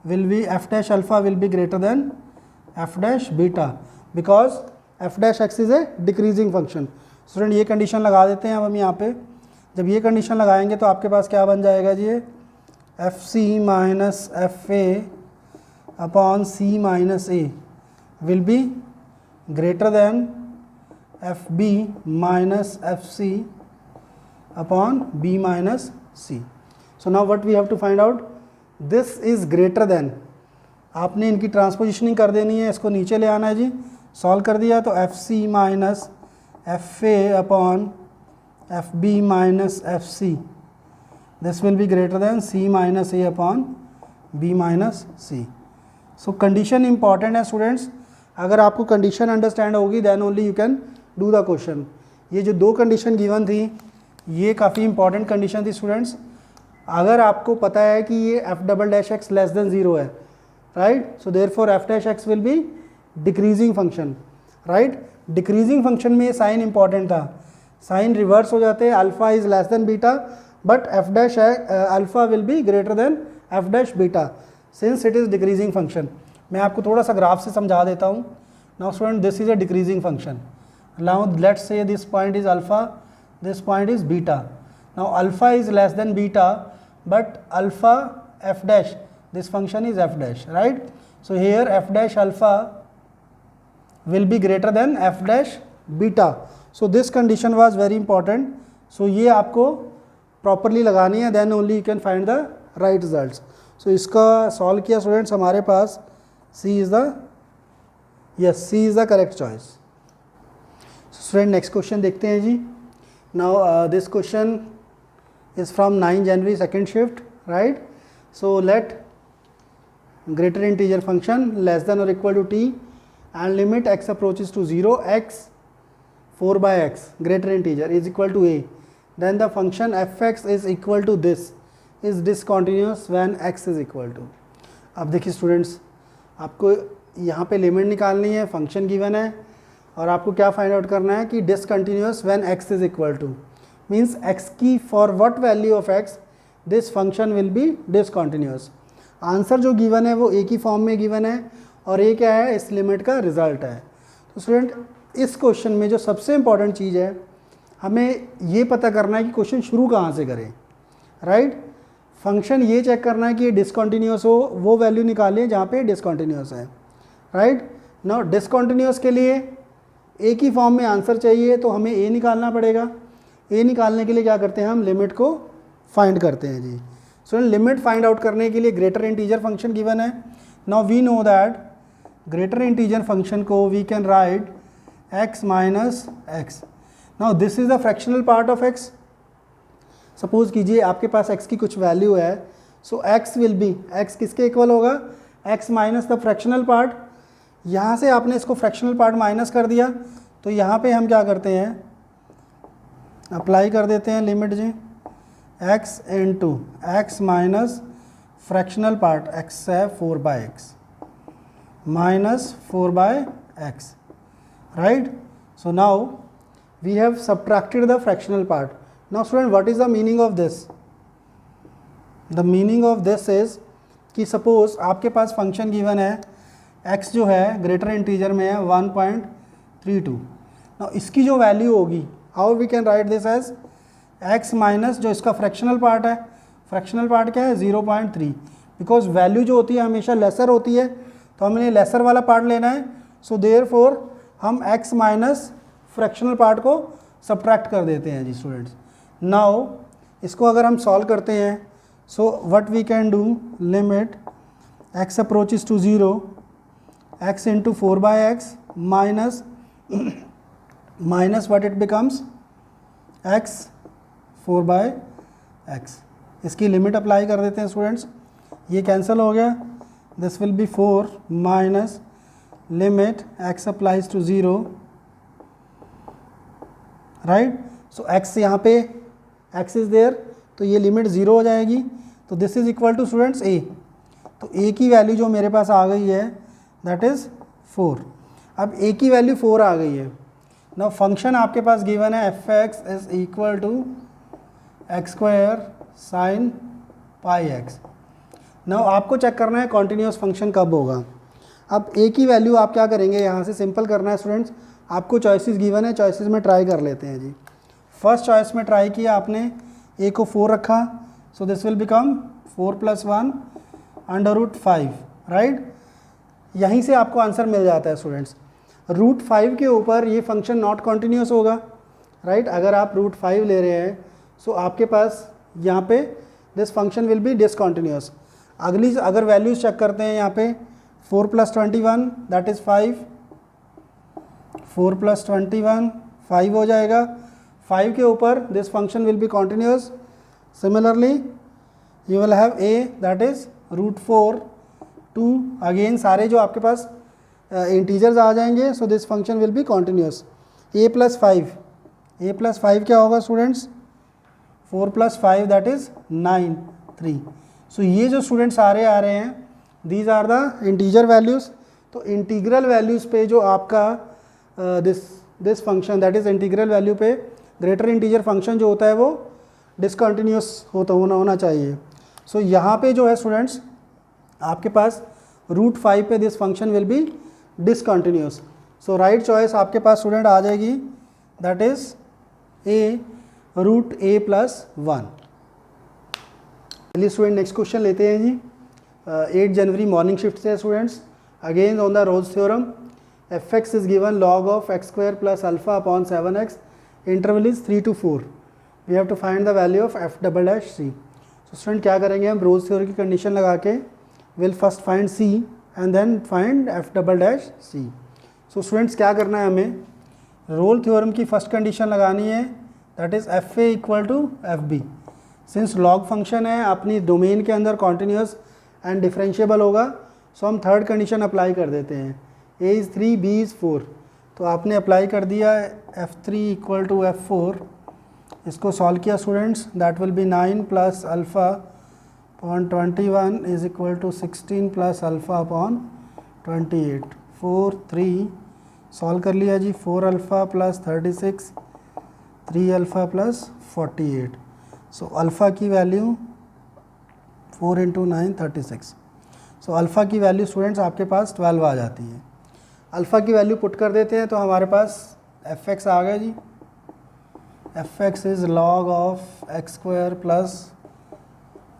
will be f'(alpha) will be greater than f'(beta), because F dash x is a decreasing function. Student ये condition लगा देते हैं अब हम यहाँ पे। जब ये कंडीशन लगाएंगे तो आपके पास क्या बन जाएगा जी, f c minus F A upon c minus a will be greater than f b minus f c upon b minus c. So now what we have to find out, this is greater than, आपने इनकी ट्रांसपोजिशनिंग कर देनी है, इसको नीचे ले आना है जी। सॉल्व कर दिया तो f c minus F A upon f b minus f c, this will be greater than c minus a upon b minus c. So condition important है स्टूडेंट्स, अगर आपको कंडीशन अंडरस्टैंड होगी then only you can do the question. ये जो दो condition given थी ये काफ़ी इंपॉर्टेंट कंडीशन थी स्टूडेंट्स। अगर आपको पता है कि ये f double dash x less than zero है, right, so therefore f dash x will be decreasing function, right. Decreasing function में साइन इंपॉर्टेंट था, साइन रिवर्स हो जाते हैं, alpha is less than beta but f dash alpha will be greater than f dash beta since it is decreasing function. मैं आपको थोड़ा सा graph से समझा देता हूँ। Now student this is a decreasing function, now let's say this point is alpha, this point is beta. Now alpha is less than beta but alpha f dash, this function is f dash, right. So here f dash alpha will be greater than f dash beta. So this condition was very important. So ये आपको properly लगानी है, then only you can find the right results. So इसका solve किया students, हमारे पास C is the, yes, C is the correct choice. So student next question देखते हैं जी। Now this question is from 9 January second shift, right. So let greater integer function less than or equal to t and limit x approaches to 0 x 4 by x greater integer is equal to a, then the function fx is equal to this is discontinuous when x is equal to। अब देखिए students, आपको यहाँ पे limit निकालनी है, function given है और आपको क्या फाइंड आउट करना है कि discontinuous when x is equal to, means x की for what value of x this function will be discontinuous. Answer जो गिवन है वो a की फॉर्म में गिवन है और a क्या है, इस लिमिट का रिजल्ट है। तो स्टूडेंट इस क्वेश्चन में जो सबसे इंपॉर्टेंट चीज़ है, हमें ये पता करना है कि क्वेश्चन शुरू कहाँ से करें, राइट। फंक्शन ये चेक करना है कि ये डिसकंटिन्यूअस हो, वो वैल्यू निकालिए जहाँ पे डिसकंटिन्यूअस है, राइट। नाउ डिसकंटिन्यूअस के लिए ए की फॉर्म में आंसर चाहिए तो हमें ए निकालना पड़ेगा। ए निकालने के लिए क्या करते हैं, हम लिमिट को फाइंड करते हैं जी। सो लिमिट फाइंड आउट करने के लिए ग्रेटर इंटीजर फंक्शन गिवन है। Now we know that greater integer function को we can write x minus x. Now this is the fractional part of x। Suppose कीजिए आपके पास x की कुछ वैल्यू है, so x will be, x किसके equal होगा, x minus the fractional part. यहाँ से आपने इसको फ्रैक्शनल पार्ट माइनस कर दिया तो यहाँ पे हम क्या करते हैं, अप्लाई कर देते हैं लिमिट जी, x into x minus fractional part x है 4 by x minus 4 by x, right. So now we have subtracted the fractional part. Now student what is the meaning of this, the meaning of this is कि suppose आपके पास function given है, x जो है greater integer में है 1.32। Now इसकी जो वैल्यू होगी, how we can write this as x minus जो इसका फ्रैक्शनल पार्ट है, फ्रैक्शनल पार्ट क्या है 0.3, बिकॉज वैल्यू जो होती है हमेशा लेसर होती है तो हमें लेसर वाला पार्ट लेना है। सो देयरफॉर हम x माइनस फ्रैक्शनल पार्ट को सब्ट्रैक्ट कर देते हैं जी स्टूडेंट्स। नाउ इसको अगर हम सॉल्व करते हैं, so what we can do, limit x approaches to 0 x into 4 by x minus minus what it becomes x 4 by x। इसकी लिमिट अप्लाई कर देते हैं स्टूडेंट्स, ये कैंसिल हो गया, this will be 4 minus limit x applies to 0, right. So x यहाँ पे x is there तो ये लिमिट 0 हो जाएगी, तो this is equal to students a। तो a की वैल्यू जो मेरे पास आ गई है दैट इज़ 4। अब a की वैल्यू 4 आ गई है। नाउ फंक्शन आपके पास गिवन है f x is equal to x square sine pi x. Now आपको चेक करना है कॉन्टीन्यूअस फंक्शन कब होगा। अब a की वैल्यू आप क्या करेंगे, यहाँ से सिंपल करना है स्टूडेंट्स, आपको चॉइसेस गिवन है, चॉइसेस में ट्राई कर लेते हैं जी। फर्स्ट चॉइस में ट्राई किया आपने, ए को 4 रखा, सो दिस विल बिकम 4 + 1 √5, राइट। यहीं से आपको आंसर मिल जाता है स्टूडेंट्स। √5 के ऊपर ये फंक्शन नॉट कॉन्टिन्यूस होगा, राइट। अगर आप √5 ले रहे हैं सो आपके पास यहाँ पे this function will B discontinuous. अगली अगर वैल्यूज चेक करते हैं यहाँ पे 4 + 21 दैट इज़ 5, 4 + 21 5 हो जाएगा। 5 के ऊपर this function will be continuous. Similarly you will have a that is √4 2, again सारे जो आपके पास इंटीजर्स आ जाएंगे, so this function will be continuous. a + 5 क्या होगा स्टूडेंट्स? 4 + 5 that is 9 3। सो ये जो स्टूडेंट्स सारे आ रहे हैं these are the integer values. तो इंटीग्रल वैल्यूज़ पे जो आपका this function that is integral value पे ग्रेटर इंटीजर फंक्शन जो होता है वो डिसकंटिन्यूस होना चाहिए। सो यहाँ पे जो है स्टूडेंट्स आपके पास √5 पे this function will B discontinuous. So right choice आपके पास स्टूडेंट आ जाएगी दैट इज़ a √a + 1। चलिए स्टूडेंट नेक्स्ट क्वेश्चन लेते हैं जी। 8 जनवरी मॉर्निंग शिफ्ट से students. Again on the Rolle's theorem, fx is given log of x² + α / 7x, interval is 3 to 4। We have to find the value of f''c। तो student क्या करेंगे हम रोल्स थ्योरम की कंडीशन लगा के will first find c and then find f''c। So students क्या करना है हमें, रोल थ्योरम की फर्स्ट कंडीशन लगानी है that is fa = fb। Since log function है अपनी डोमेन के अंदर कॉन्टिन्यूस एंड डिफरेंशिएबल होगा, सो हम थर्ड कंडीशन अप्लाई कर देते हैं, a इज़ 3 b इज़ 4। तो आपने अप्लाई कर दिया f3 = f4। इसको सॉल्व किया students, that will be 9 + α/21 is equal to 16 + α/28। 4 3 solve कर लिया जी, 4α + 36 3α + 48। सो अल्फ़ा की वैल्यू 4 × 9 36। सो अल्फ़ा की वैल्यू स्टूडेंट्स आपके पास 12 आ जाती है। अल्फ़ा की वैल्यू पुट कर देते हैं तो हमारे पास fx आ गया जी। fx is log of x² +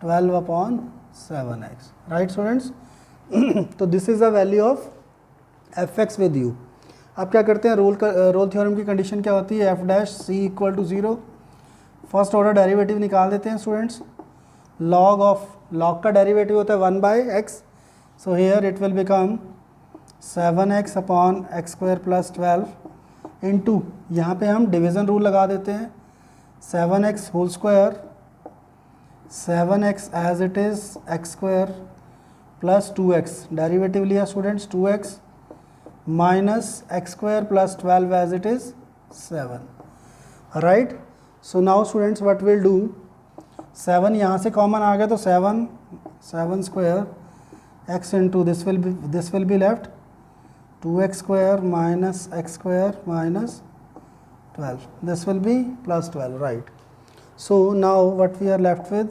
12/7x, right students. तो this is the value of fx with you. अब क्या करते हैं, रोल थ्योरम की कंडीशन क्या होती है, f'(c) = 0। फर्स्ट ऑर्डर डेरिवेटिव निकाल देते हैं स्टूडेंट्स। लॉग का डेरिवेटिव होता है 1/x, so here it will become 7x/x² + 12 into, यहाँ पे हम डिवीज़न रूल लगा देते हैं, 7x² 7x as it is x² + 2x, derivative लिया students 2x minus x² + 12 as it is 7, right। So now students what we'll do, 7 यहाँ से common आ गया तो 7² x into this will be left 2x² minus x² minus 12, this will be +12, right। So now what we are left with,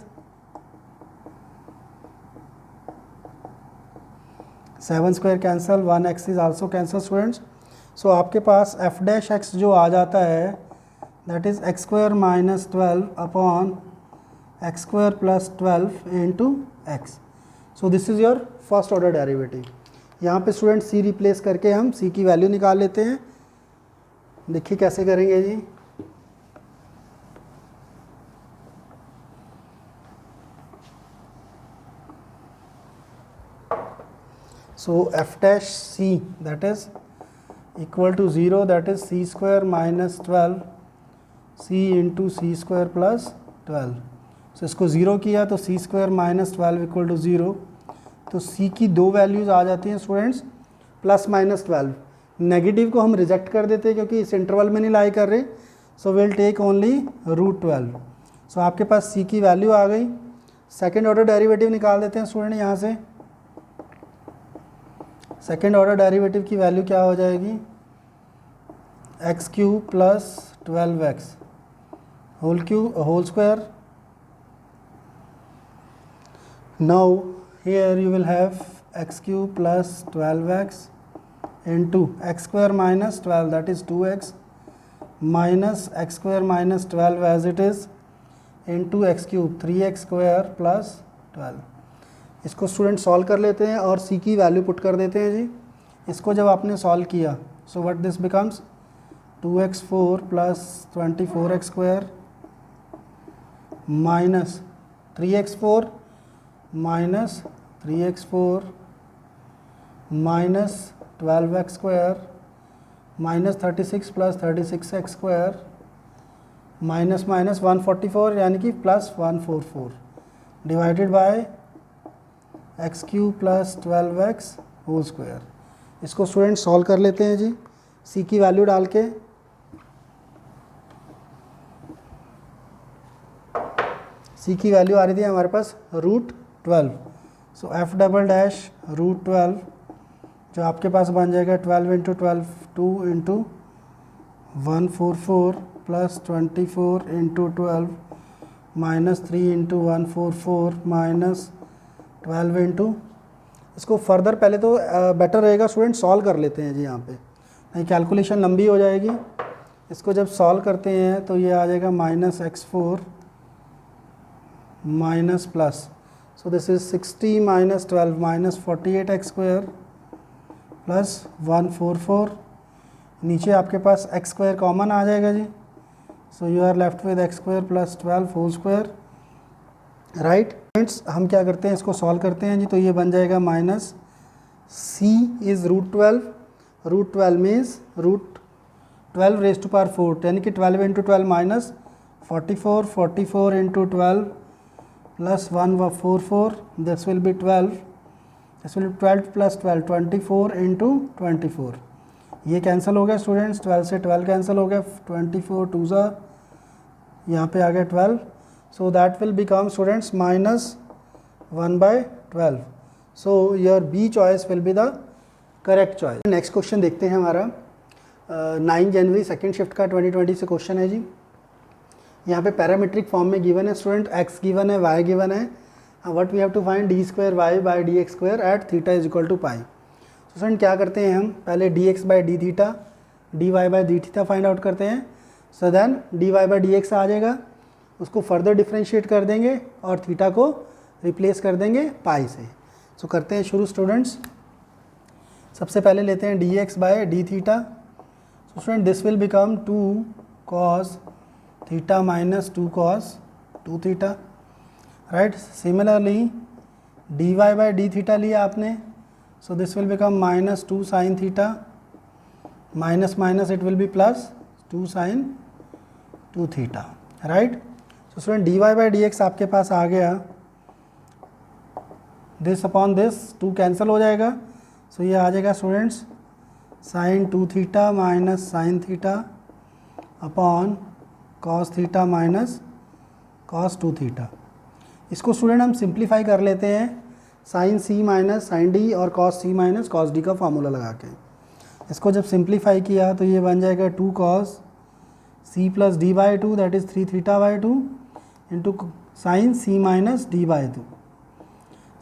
7² cancel, 1x is also cancel students. So आपके पास f'(x) जो आ जाता है that is x² - 12 x² + 12 into x। So this is your first order derivative. यहाँ पे student c replace करके हम c की वैल्यू निकाल लेते हैं। देखिए कैसे करेंगे जी। So f'(c) that is equal to 0, that is c² - 12 c into c² + 12। so इसको 0 किया तो c² - 12 = 0। तो c की दो वैल्यूज़ आ जाती हैं स्टूडेंट्स, +-12। नेगेटिव को हम रिजेक्ट कर देते हैं क्योंकि इस इंटरवल में नहीं लाई कर रहे, सो विल टेक ओनली √12। सो आपके पास c की वैल्यू आ गई। सेकेंड ऑर्डर डेरिवेटिव निकाल देते हैं स्टूडेंट यहाँ से। सेकेंड ऑर्डर डेरिवेटिव की वैल्यू क्या हो जाएगी, x³ + 12x whole square. Now here you will have x³ + 12x into x square minus 12 that is 2x minus x square minus 12 as it is into x cube 3x square plus 12। इसको student solve कर लेते हैं और c की value put कर देते हैं जी। इसको जब आपने सॉल्व किया so what this becomes 2x4 plus 24x square minus 3x4 minus 3x4 minus 12x square minus 36 plus 36x square minus minus 144 यानी कि plus 144 divided by x cube plus 12x whole square. इसको student solve कर लेते हैं जी c की value डाल के। c की वैल्यू आ रही थी हमारे पास √12, सो f डबल डैश √12 जो आपके पास बन जाएगा 12 into 12 2 into 144 plus 24 into 12 minus 3 into 144 minus 12 into. इसको फर्दर पहले तो बेटर रहेगा स्टूडेंट सॉल्व कर लेते हैं जी यहाँ पे, नहीं कैलकुलेशन लंबी हो जाएगी। इसको जब सॉल्व करते हैं तो ये आ जाएगा minus x4 minus plus, so this is 60 minus 12 minus 48x square plus 144। नीचे आपके पास x स्क्वायर कॉमन आ जाएगा जी, so you are left with x square plus 12 whole square right. Friends हम क्या करते हैं इसको सॉल्व करते हैं जी, तो ये बन जाएगा minus c is √12 means √12 raise to power 4 यानी कि 12 into 12 minus 44 into 12 plus 144 this will be 12, this will be 12 plus 12 24 into 24। ये कैंसिल हो गया स्टूडेंट्स, 12 से 12 कैंसिल हो गया, 24 2 ज़ा यहाँ पे आ गया 12, so that will become students minus 1/12। So your B choice will be the correct choice. Next question देखते हैं हमारा 9 जनवरी सेकेंड शिफ्ट का 2020 से क्वेश्चन है जी। यहाँ पे पैरामीट्रिक फॉर्म में गिवन है स्टूडेंट, x गिवन है, y गिवन है, what we have to find d square y by d x square at theta is equal to pi. तो स्टूडेंट क्या करते हैं हम पहले dx by d theta dy by d theta find out करते हैं, so then dy by d x आ जाएगा, उसको फर्दर डिफ्रेंशिएट कर देंगे और थीटा को रिप्लेस कर देंगे पाई से। सो करते हैं शुरू स्टूडेंट्स। सबसे पहले लेते हैं dx by d theta, so student this will become 2 cos theta minus 2 cos 2 theta right. Similarly dy by d theta लिया आपने, so this will become minus 2 sin theta minus minus it will be plus 2 sin 2 theta right. So student dy by d x आपके पास आ गया, this upon this 2 cancel हो जाएगा, सो ये आ जाएगा students sin 2 theta minus sin theta upon cos theta minus cos 2 theta. इसको student हम सिंप्लीफाई कर लेते हैं sin c minus sin d और cos c minus cos d का फार्मूला लगा के। इसको जब सिंप्लीफाई किया तो ये बन जाएगा 2 cos c plus d by 2 that is 3 theta by 2 into sin c minus d by 2।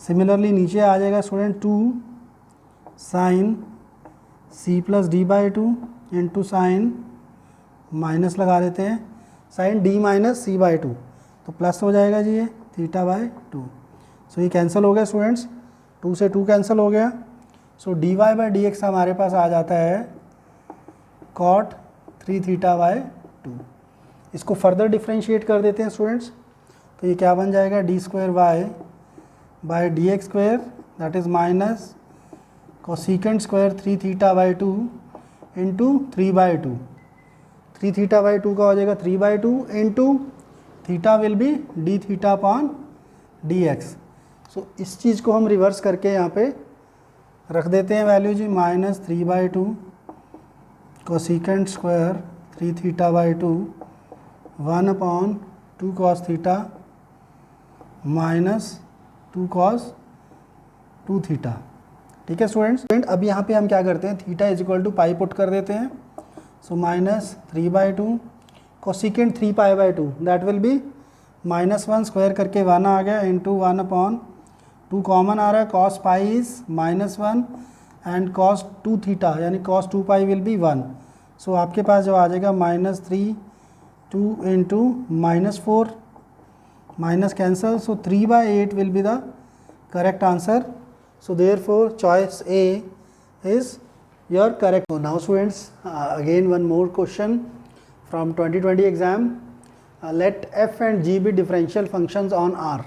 Similarly नीचे आ जाएगा student 2 sin c plus D by 2 into sine minus लगा देते हैं sin d minus c by 2, तो प्लस हो जाएगा जी ये theta by 2। सो ये कैंसिल हो गया स्टूडेंट्स, 2 से 2 कैंसिल हो गया, so d y by d x हमारे पास आ जाता है cot 3 थीटा बाई 2। इसको फर्दर डिफ्रेंशिएट कर देते हैं स्टूडेंट्स, तो ये क्या बन जाएगा d square y by d x square that is minus cosecant square 3 theta by 2 into 3 by 2, 3 theta by 2 का हो जाएगा 3 by 2 into theta will be d theta upon d x. So इस चीज़ को हम रिवर्स करके यहाँ पे रख देते हैं वैल्यू जी, minus 3 by 2 cosecant square 3 theta by 2 1 upon 2 cos theta minus 2 cos 2 theta. ठीक है स्टूडेंट्स, अब यहाँ पे हम क्या करते हैं theta is equal to pi put कर देते हैं, so minus 3 by 2 cosecant 3 pi by 2 that will be minus 1 square करके 1 आ गया इंटू 1 अपॉन 2 कॉमन आ रहा है, cos pi is -1 and cos 2 theta यानी कॉस 2 पाई विल बी 1. सो आपके पास जो आ जाएगा -3 2 into -4 minus cancel, so 3/8 will be the correct answer. So therefore choice A is your correct. So now students, again one more question from 2020 exam. Let f and g be differential functions on R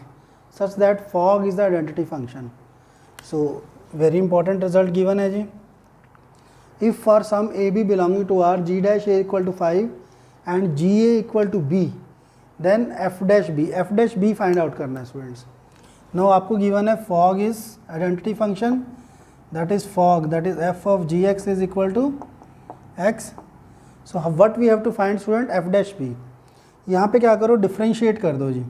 such that fog is the identity function. So very important result given है जी. If for some AB belonging to R, g dash A equal to 5 and GA equal to B, then f dash B find out करना है students. Now आपको given है fog is identity function, that is fog, that is f of gx is equal to x. So what we have to find student, f dash b. यहाँ पे क्या करो, differentiate कर दो जी.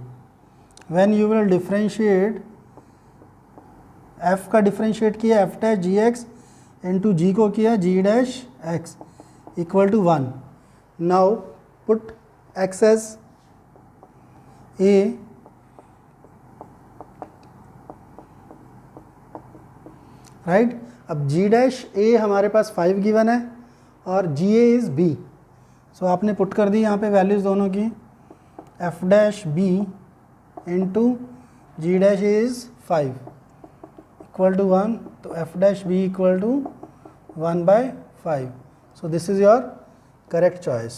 when you will differentiate, f का differentiate किया f dash gx into g को किया g dash x equal to 1. Now put x as a, right. अब g डैश a हमारे पास 5 गिवन है और g a is b. So आपने पुट कर दी यहाँ पे वैल्यूज़ दोनों की. f dash b into g dash a is 5 equal to 1. तो f dash b equal to 1/5. So this is your correct choice.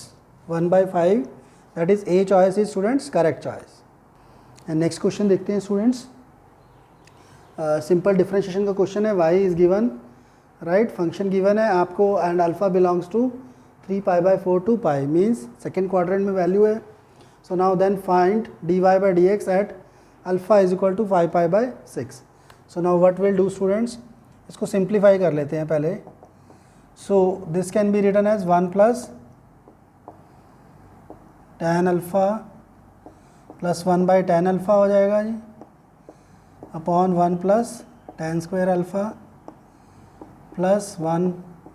1/5 that is a choice is students correct choice. And next question देखते हैं students. Simple differentiation का question है. y is given, right. Function given है आपको and alpha belongs to 3π/4 to pi, means second quadrant में value है. So now then find dy/dx at alpha is equal to 5π/6. So now what will do students, इसको simplify कर लेते हैं पहले. So this can be written as 1 + tan alpha plus 1/tan alpha हो जाएगा जी, upon 1 + tan square alpha plus 1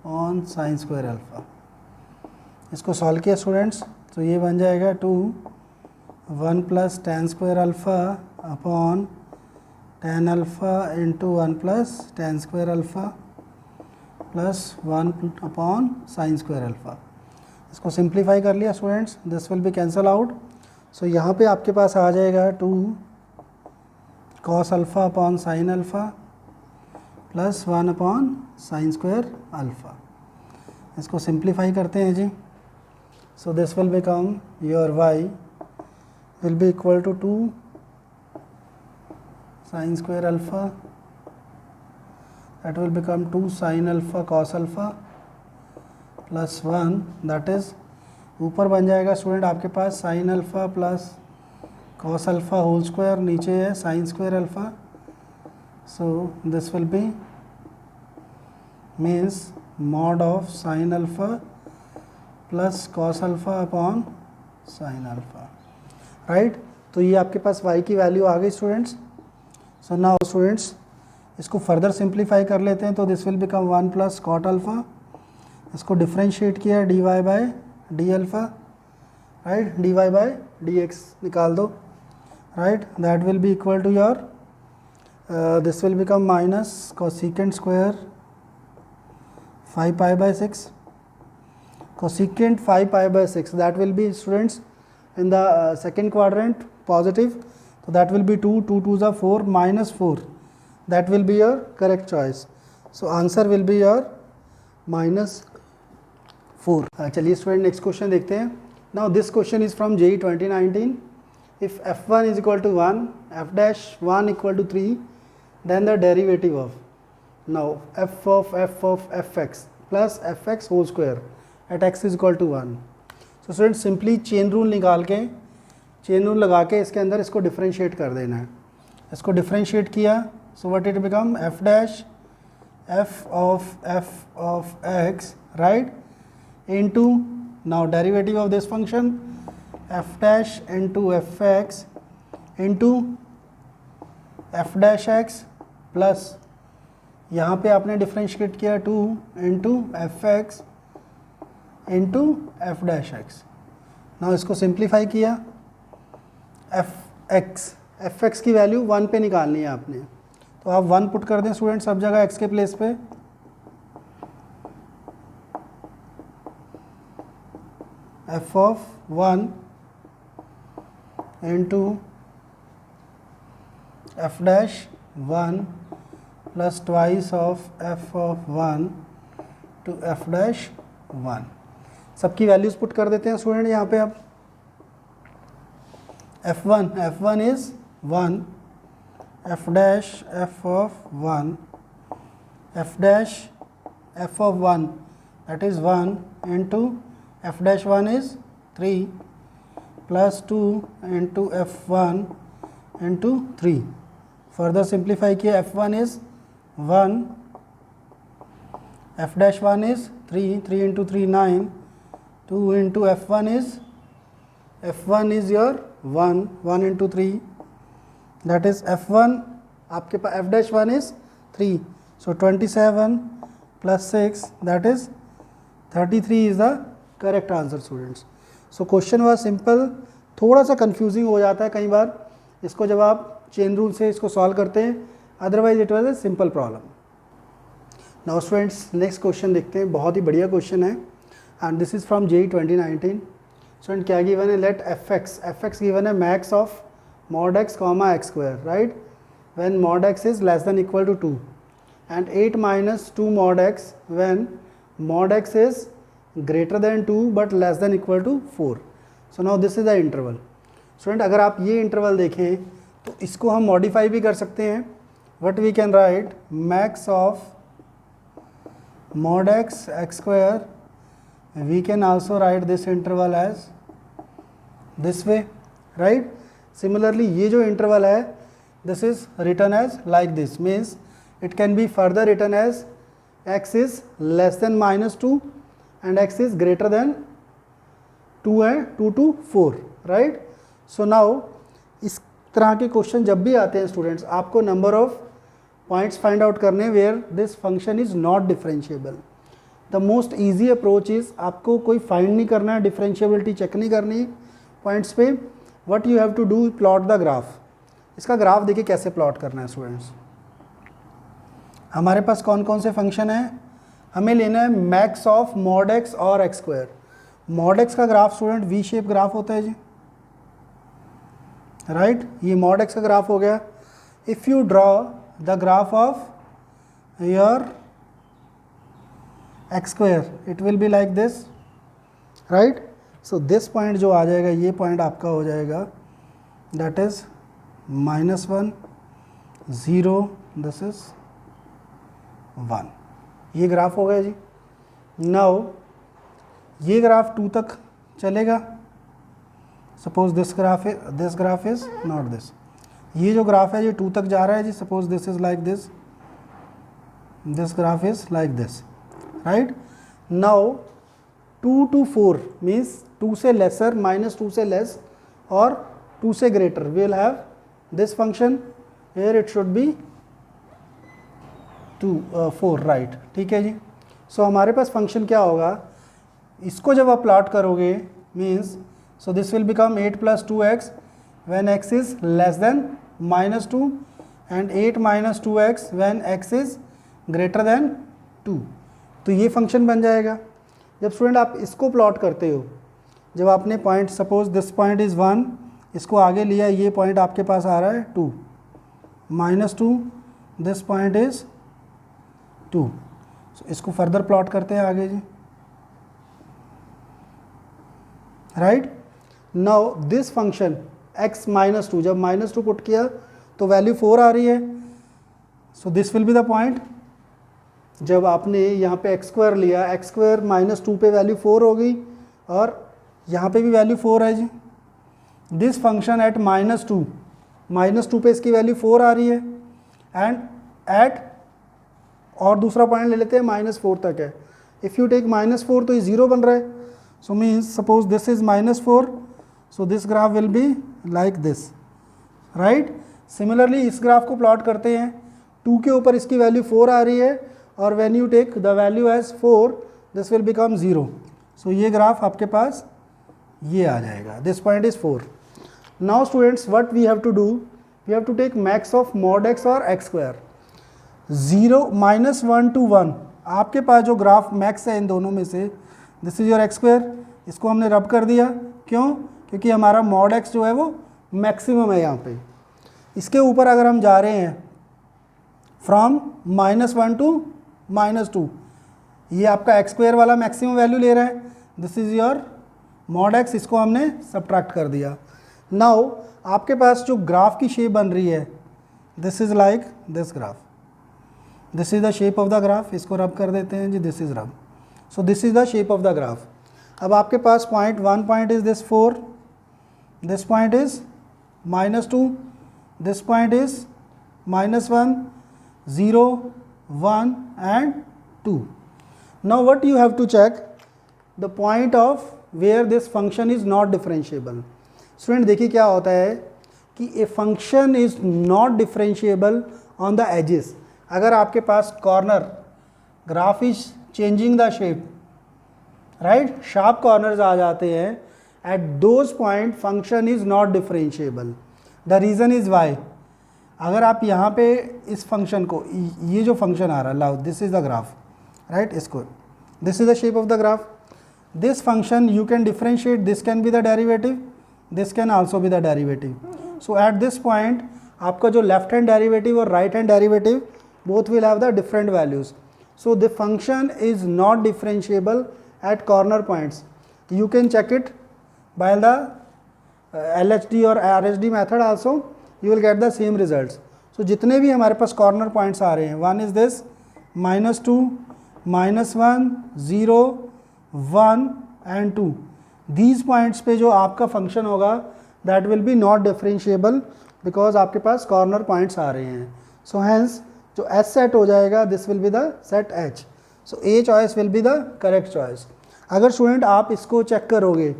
on sine square alpha. इसको solve किया स्टूडेंट्स तो ये बन जाएगा 1 + tan square alpha upon tan alpha into 1 + tan square alpha plus 1 upon sine square alpha. इसको सिंप्लीफाई कर लिया students, this will be cancel out. So यहाँ पे आपके पास आ जाएगा 2 cos alpha upon sine alpha plus 1 upon sine square alpha. इसको सिंप्लीफाई करते हैं जी. So this will become your y will be equal to 2 sine square alpha, that will become 2 sine alpha cos अल्फ़ा प्लस 1, दैट इज़ ऊपर बन जाएगा student आपके पास sine alpha plus cos alpha whole square, नीचे है sine square alpha. So this will be means mod of sine alpha plus cos alpha upon sine alpha, right. तो ये आपके पास y की वैल्यू आ गई स्टूडेंट्स. सो नाउ स्टूडेंट्स इसको फर्दर सिंप्लीफाई कर लेते हैं. तो this will become 1 + cot alpha. इसको डिफ्रेंशिएट किया dy/d अल्फ़ा, राइट. dy/dx निकाल दो, right. That will be equal to your this will become minus cosecant square 5π/6. Cosecant 5π/6 that will be students in the second quadrant positive. तो that will be 2 2 = 4 -4. That will be your correct choice. So answer will be your -4. चलिए student next question देखते हैं. Now this question is from JEE 2019. If f1 is equal to 1, f dash 1 equal to 3, then the derivative of, now f of fx plus fx whole square at x is equal to 1. So students simply chain rule निकाल के, chain rule लगा के इसके अंदर इसको differentiate कर देना है. इसको डिफ्रेंशिएट किया, so what it become, f dash f of x, right, into, now derivative of this function f dash into fx into f dash x plus यहाँ पे आपने डिफ्रेंशिएट किया 2 into fx into f dash x. Now इसको simplify किया, fx की value 1 पे निकालनी है आपने. तो आप 1 पुट कर दें स्टूडेंट सब जगह x के प्लेस पे. F of 1 into f dash 1 plus twice of f of 1 two f dash 1। सबकी वैल्यूज़ पुट कर देते हैं स्टूडेंट यहाँ पे अब। f1 is 1, f dash f of 1, f dash f of 1 that is 1 into f dash 1 is 3 plus 2 into f1 into 3। further simplify किया, f1 is 1, f dash 1 is 3, 3 into 3 9, 2 into f1 is your 1, 1 into 3 that is f1 आपके पास f dash 1 is 3, so 27 plus 6 that is 33 is the correct answer students। so question was simple, थोड़ा सा confusing हो जाता है कई बार इसको जब आप चेन रूल से इसको सॉल्व करते हैं, otherwise it was a simple problem. Now students next question देखते हैं, बहुत ही बढ़िया क्वेश्चन है and this is from JEE 2019। Student क्या गिवन है, लेट एफ एक्स गिवन है max of mod x comma x square, right, when mod x is less than equal to 2 and 8 minus 2 mod x when mod x is greater than 2 but less than equal to 4। so now this is the interval। Student अगर आप ये interval देखें तो इसको हम modify भी कर सकते हैं, what we can write max of mod x x square, we can also write this interval as this way, right। Similarly ये जो इंटरवल है this is written as like this, means it can be further written as x is less than minus 2 and x is greater than 2 and 2 to 4, right। so now इस तरह के question जब भी आते हैं स्टूडेंट्स, आपको number of points find out करने where this function is not differentiable. The most easy approach is, आपको कोई फाइंड नहीं करना है, डिफरेंशिएबिलिटी चेक नहीं करनी पॉइंट्स पे, what you have to do plot the graph. इसका ग्राफ देखिए कैसे प्लॉट करना है स्टूडेंट्स। हमारे पास कौन कौन से फंक्शन हैं, हमें लेना है मैक्स ऑफ मॉड एक्स और एक्स स्क्वायर। मॉड एक्स का graph student V shape graph होता है जी, राइट ये मॉड एक्स का ग्राफ हो गया। If you draw the graph of your x square it will be like this, right. So this point जो आ जाएगा, ये पॉइंट आपका हो जाएगा दैट इज -1 0 दिस इज 1। ये ग्राफ हो गया जी। नाउ ये ग्राफ 2 तक चलेगा, suppose this graph is not this, ये जो ग्राफ है ये 2 तक जा रहा है जी, suppose this is like this graph is like this, right. Now 2 to 4 means 2 से लेसर, -2 से लेस और 2 से greater, we will have this function here it should be 4, right, ठीक है जी। सो हमारे पास फंक्शन क्या होगा, इसको जब आप प्लॉट करोगे means so this will become 8 + 2x when x is less than -2 and 8 - 2x when x is greater than 2। तो ये फंक्शन बन जाएगा। जब स्टूडेंट आप इसको प्लॉट करते हो, जब आपने point suppose this point is 1, इसको आगे लिया, ये पॉइंट आपके पास आ रहा है 2, -2 दिस पॉइंट इज़ 2। so, इसको फर्दर प्लॉट करते हैं आगे जी, right. Now this function x -2, जब -2 पुट किया तो वैल्यू 4 आ रही है, सो this will be the point. जब आपने यहाँ पे एक्स स्क्वायर लिया, एक्स स्क्वायर -2 पे वैल्यू 4 हो गई और यहाँ पे भी वैल्यू 4 है जी। दिस फंक्शन एट -2 पे इसकी वैल्यू 4 आ रही है एंड एट, और दूसरा पॉइंट ले लेते हैं -4 तक है। इफ़ यू टेक -4 तो ये 0 बन रहा है, so means suppose this is -4, so this graph will be like this, right. Similarly इस ग्राफ को प्लॉट करते हैं, 2 के ऊपर इसकी वैल्यू 4 आ रही है और when you take the value as 4 this will become 0। So ये ग्राफ आपके पास ये आ जाएगा, this point is 4। Now students what we have to do, we have to take max of mod x और एक्स स्क्वायर। 0 -1 to 1 आपके पास जो ग्राफ मैक्स है इन दोनों में से, this is your x square, इसको हमने रब कर दिया, क्यों? क्योंकि हमारा मॉड एक्स जो है वो मैक्सिमम है यहाँ पे। इसके ऊपर अगर हम जा रहे हैं फ्रॉम -1 टू -2, ये आपका एक्स स्क्वायर वाला मैक्सिमम वैल्यू ले रहा है, this is your mod x, इसको हमने सब्ट्रैक्ट कर दिया। नाउ आपके पास जो ग्राफ की शेप बन रही है, this is like this graph, this is the shape of the graph, इसको रब कर देते हैं जी, this is rub. So this is the shape of the graph. अब आपके पास point, 1 point is this 4, this point is -2, this point is -1, 0, 1 and 2. Now what you have to check the point of where this function is not differentiable. Student देखिए क्या होता है कि a function is not differentiable on the edges. अगर आपके पास corner graph is changing the shape, right, sharp corners आ जाते हैं, at those point function is not differentiable. The reason is why, अगर आप यहाँ पे इस फंक्शन को, ये जो फंक्शन आ रहा है, लाओ this is the graph, right, इसको, this is the shape of the graph, this function you can differentiate, this can be the derivative, this can also be the derivative. So at this point आपका जो left hand derivative और right hand derivative both will have the different values. So the function is not differentiable at corner points. You can check it by the LHD और RHD method also, you will get the same results. So जितने भी हमारे पास corner points आ रहे हैं, 1 is this, -2, -1, 0, 1 and 2, these points पे जो आपका फंक्शन होगा that will be not differentiable because आपके पास कॉर्नर पॉइंट्स आ रहे हैं। सो हैंस जो S सेट हो जाएगा, this will be the set H। So A choice will be the correct choice. अगर स्टूडेंट आप इसको चेक करोगे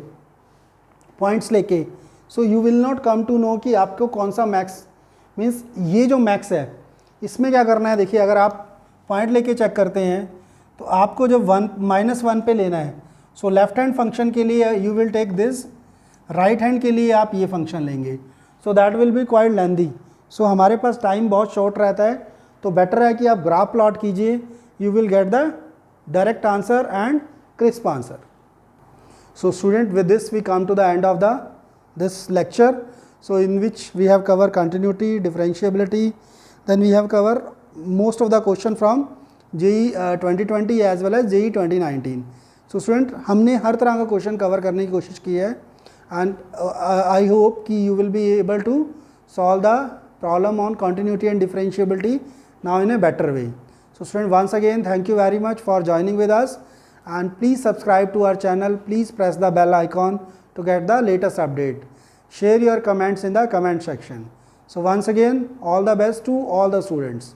पॉइंट्स लेके, so you will not come to know कि आपको कौन सा मैक्स, मीन्स ये जो मैक्स है इसमें क्या करना है। देखिए अगर आप पॉइंट लेके चेक करते हैं तो आपको जब -1 पे लेना है, सो लेफ्ट हैंड फंक्शन के लिए you will take this, right hand के लिए आप ये फंक्शन लेंगे, so that will be quite lengthy. सो हमारे पास टाइम बहुत शॉर्ट रहता है, तो बेटर है कि आप ग्राफ प्लॉट कीजिए, you will get the direct answer and crisp answer. So student, with this we come to the end of this lecture, so in which we have covered continuity, differentiability, then we have covered most of the question from JEE 2020 as well as JEE 2019. So student, हमने हर तरह का question cover करने की कोशिश की है, and I hope कि you will be able to solve the problem on continuity and differentiability now in a better way. So student, once again thank you very much for joining with us. And please subscribe to our channel, please press the bell icon to get the latest update. Share your comments in the comment section. So once again, all the best to all the students.